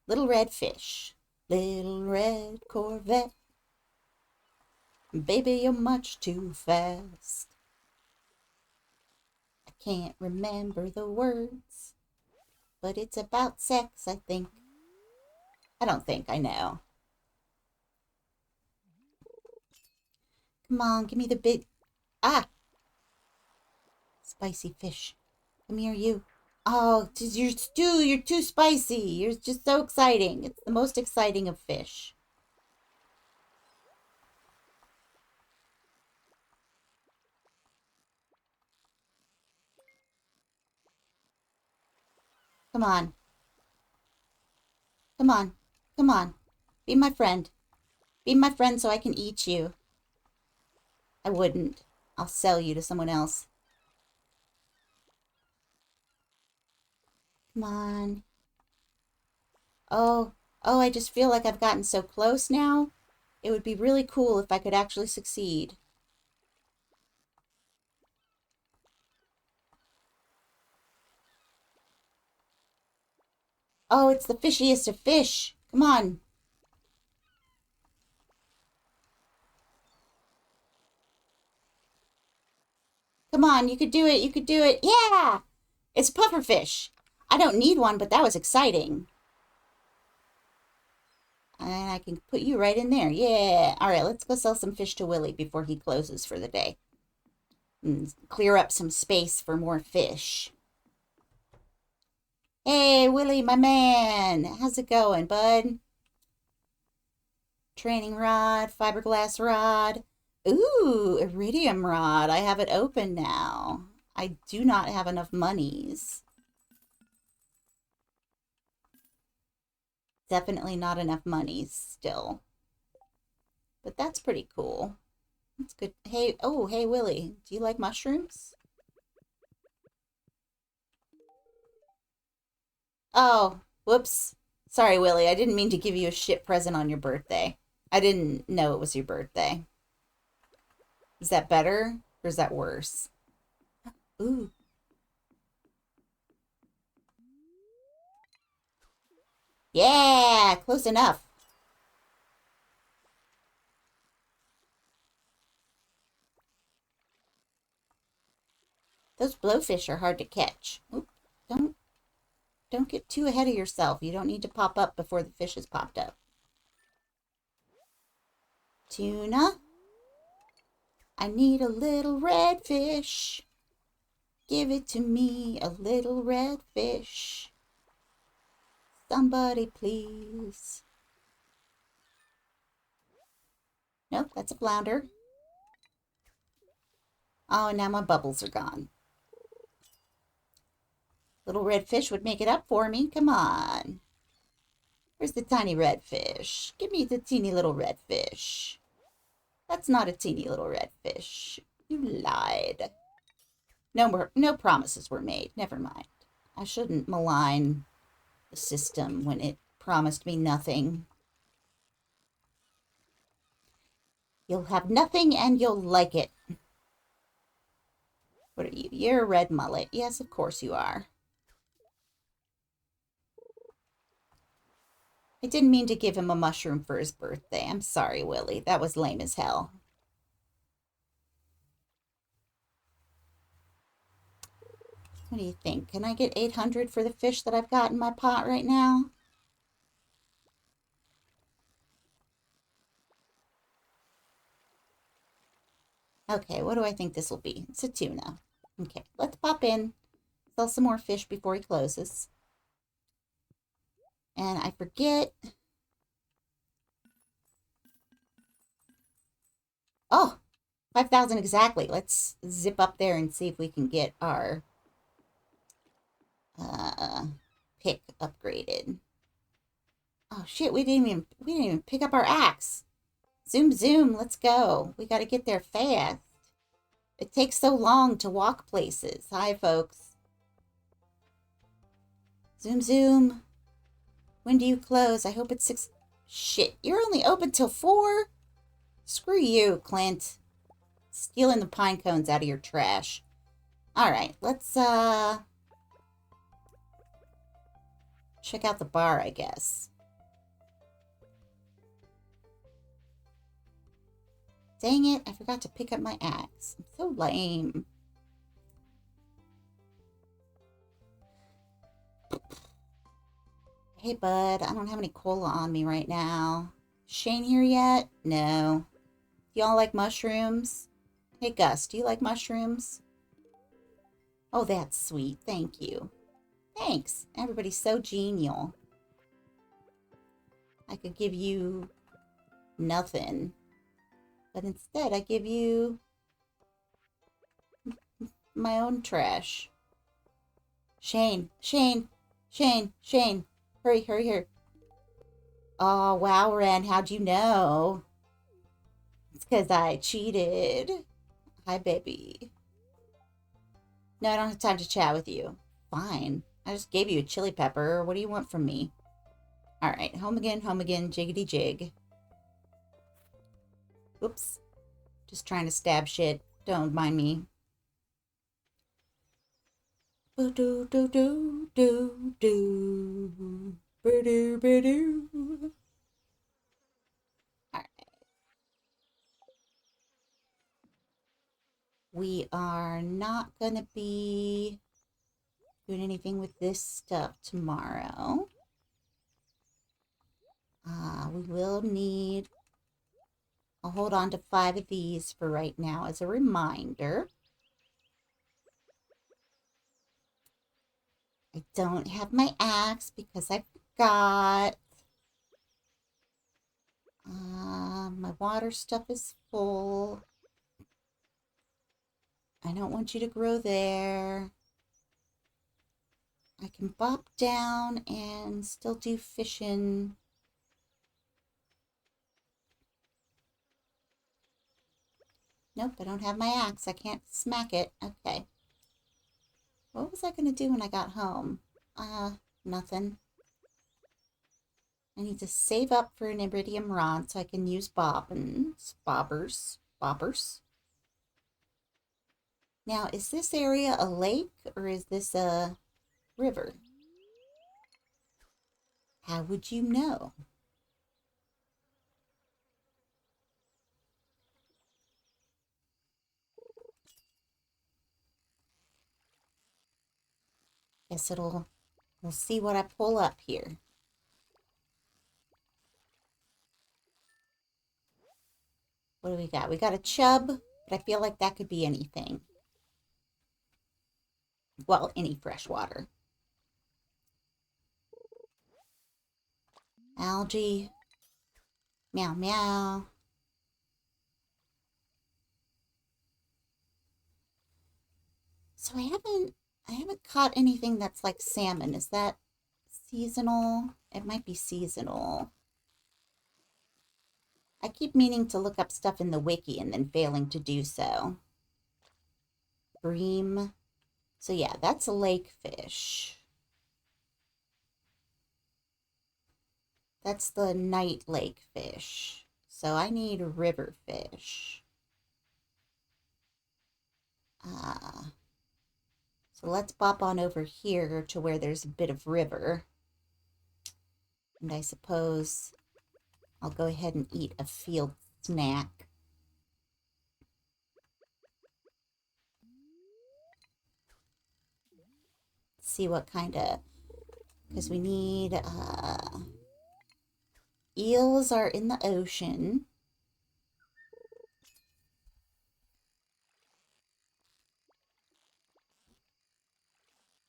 Speaker 1: Little red fish. Little red Corvette. Baby, you're much too fast. I can't remember the words, but it's about sex, I think. I don't think, I know. Come on, give me the big... Ah! Spicy fish. Come here, you. Oh, you're stew. You're too spicy. You're just so exciting. It's the most exciting of fish. Come on. Come on. Come on. Be my friend. Be my friend so I can eat you. I wouldn't. I'll sell you to someone else. Come on. Oh, oh, I just feel like I've gotten so close now. It would be really cool if I could actually succeed. Oh, it's the fishiest of fish. Come on. Come on, you could do it. You could do it. Yeah! It's a pufferfish. I don't need one, but that was exciting. And I can put you right in there. Yeah. All right, let's go sell some fish to Willie before he closes for the day. And clear up some space for more fish. Hey, Willie, my man. How's it going, bud? Training rod, fiberglass rod. Ooh, iridium rod. I have it open now. I do not have enough monies. Definitely not enough monies still. But that's pretty cool. That's good. Hey, oh, hey, Willie. Do you like mushrooms? Oh, whoops. Sorry, Willie. I didn't mean to give you a shit present on your birthday. I didn't know it was your birthday. Is that better or is that worse? Ooh. Yeah, close enough. Those blowfish are hard to catch. Oop, don't get too ahead of yourself. You don't need to pop up before the fish has popped up. Tuna. I need a little red fish. Give it to me, a little red fish. Somebody please. Nope, that's a flounder. Oh, and now my bubbles are gone. Little red fish would make it up for me. Come on. Where's the tiny red fish? Give me the teeny little red fish. That's not a teeny little red fish. You lied. No promises were made. Never mind. I shouldn't malign the system when it promised me nothing. You'll have nothing and you'll like it. What are you? You're a red mullet. Yes, of course you are. I didn't mean to give him a mushroom for his birthday. I'm sorry, Willie. That was lame as hell. What do you think? Can I get 800 for the fish that I've got in my pot right now? Okay, what do I think this will be? It's a tuna. Okay, let's pop in, sell some more fish before he closes. And I forget. Oh, 5,000 exactly. Let's zip up there and see if we can get our pick upgraded. Oh shit, we didn't even pick up our axe. Zoom zoom, let's go. We got to get there fast. It takes so long to walk places. Hi folks. Zoom zoom. When do you close? I hope it's 6. Shit, you're only open till 4? Screw you, Clint. Stealing the pine cones out of your trash. All right, let's check out the bar, I guess. Dang it, I forgot to pick up my axe. I'm so lame. Hey, bud, I don't have any cola on me right now. Shane here yet? No. Do y'all like mushrooms? Hey, Gus, do you like mushrooms? Oh, that's sweet. Thank you. Thanks. Everybody's so genial. I could give you nothing. But instead, I give you my own trash. Shane, Shane, Shane, Shane. Hurry, hurry, hurry. Oh, wow, Ren, how'd you know? It's because I cheated. Hi, baby. No, I don't have time to chat with you. Fine. I just gave you a chili pepper. What do you want from me? All right, home again, jiggity jig. Oops. Just trying to stab shit. Don't mind me. Boo-doo-doo-doo-doo-doo. Boo-doo-boo-doo. All right. We are not going to be doing anything with this stuff tomorrow. We will need... I'll hold on to 5 of these for right now as a reminder. I don't have my axe because I forgot. My water stuff is full. I don't want you to grow there. I can bop down and still do fishing. Nope, I don't have my axe. I can't smack it. Okay. What was I going to do when I got home? Nothing. I need to save up for an iridium rod so I can use bobbers. Now, is this area a lake or is this a river? How would you know? Guess we'll see what I pull up here. What do we got? We got a chub, but I feel like that could be anything. Well, any freshwater. Algae. Meow, meow. So I haven't caught anything that's like salmon. Is that seasonal? It might be seasonal. I keep meaning to look up stuff in the wiki and then failing to do so. Bream. So yeah, that's a lake fish. That's the night lake fish. So I need a river fish. Uh, so let's bop on over here to where there's a bit of river. And I suppose I'll go ahead and eat a field snack. See what kind of, because we need, eels are in the ocean.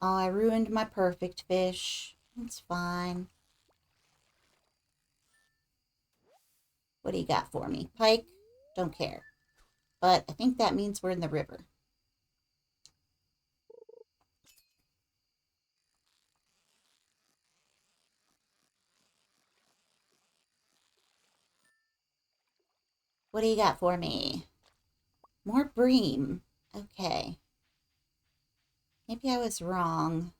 Speaker 1: Oh, I ruined my perfect fish. It's fine. What do you got for me? Pike? Don't care. But I think that means we're in the river. What do you got for me? More bream. Okay. Maybe I was wrong.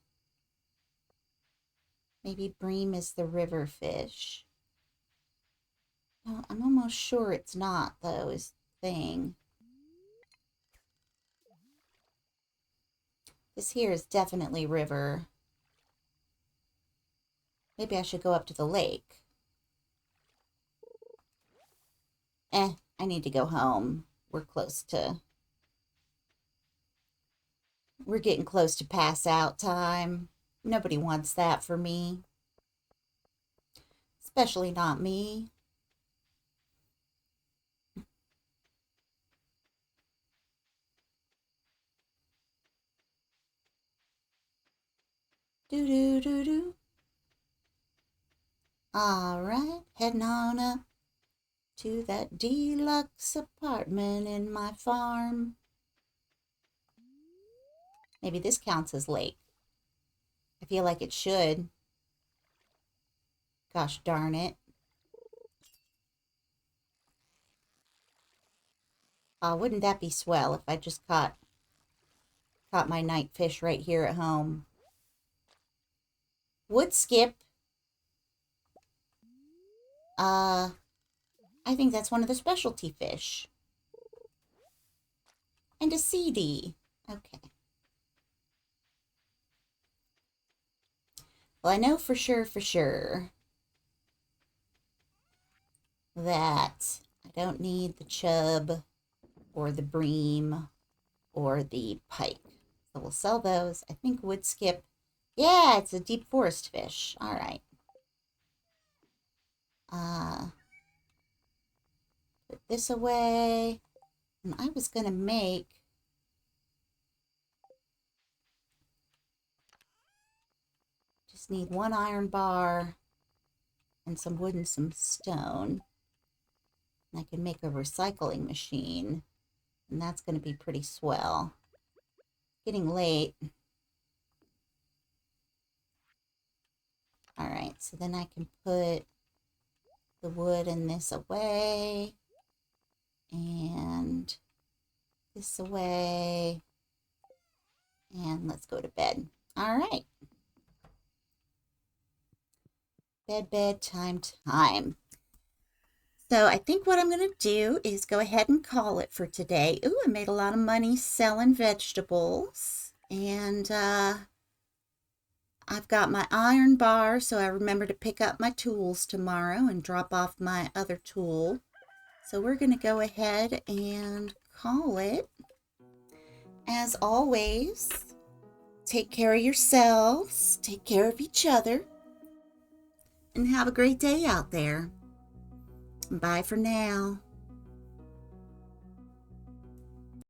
Speaker 1: Maybe bream is the river fish. No, I'm almost sure it's not, though, is the thing. This here is definitely river. Maybe I should go up to the lake. I need to go home. We're close to... We're getting close to pass out time. Nobody wants that for me. Especially not me. Do do do do. All right, heading on up to that deluxe apartment in my farm. Maybe this counts as lake. I feel like it should. Gosh darn it. Wouldn't that be swell if I just caught my night fish right here at home? Wood skip. I think that's one of the specialty fish. And a CD. Okay. Well, I know for sure that I don't need the chub or the bream or the pike. So we'll sell those. I think wood skip. Yeah, it's a deep forest fish. All right. Put this away. And I was going to make... Just need one iron bar and some wood and some stone. And I can make a recycling machine. And that's going to be pretty swell. Getting late. All right, so then I can put the wood and this away. And this away. And let's go to bed. All right. Bedtime time. So I think what I'm going to do is go ahead and call it for today. Ooh, I made a lot of money selling vegetables. And I've got my iron bar, so I remember to pick up my tools tomorrow and drop off my other tool. So we're going to go ahead and call it. As always, take care of yourselves, take care of each other, and have a great day out there. Bye for now.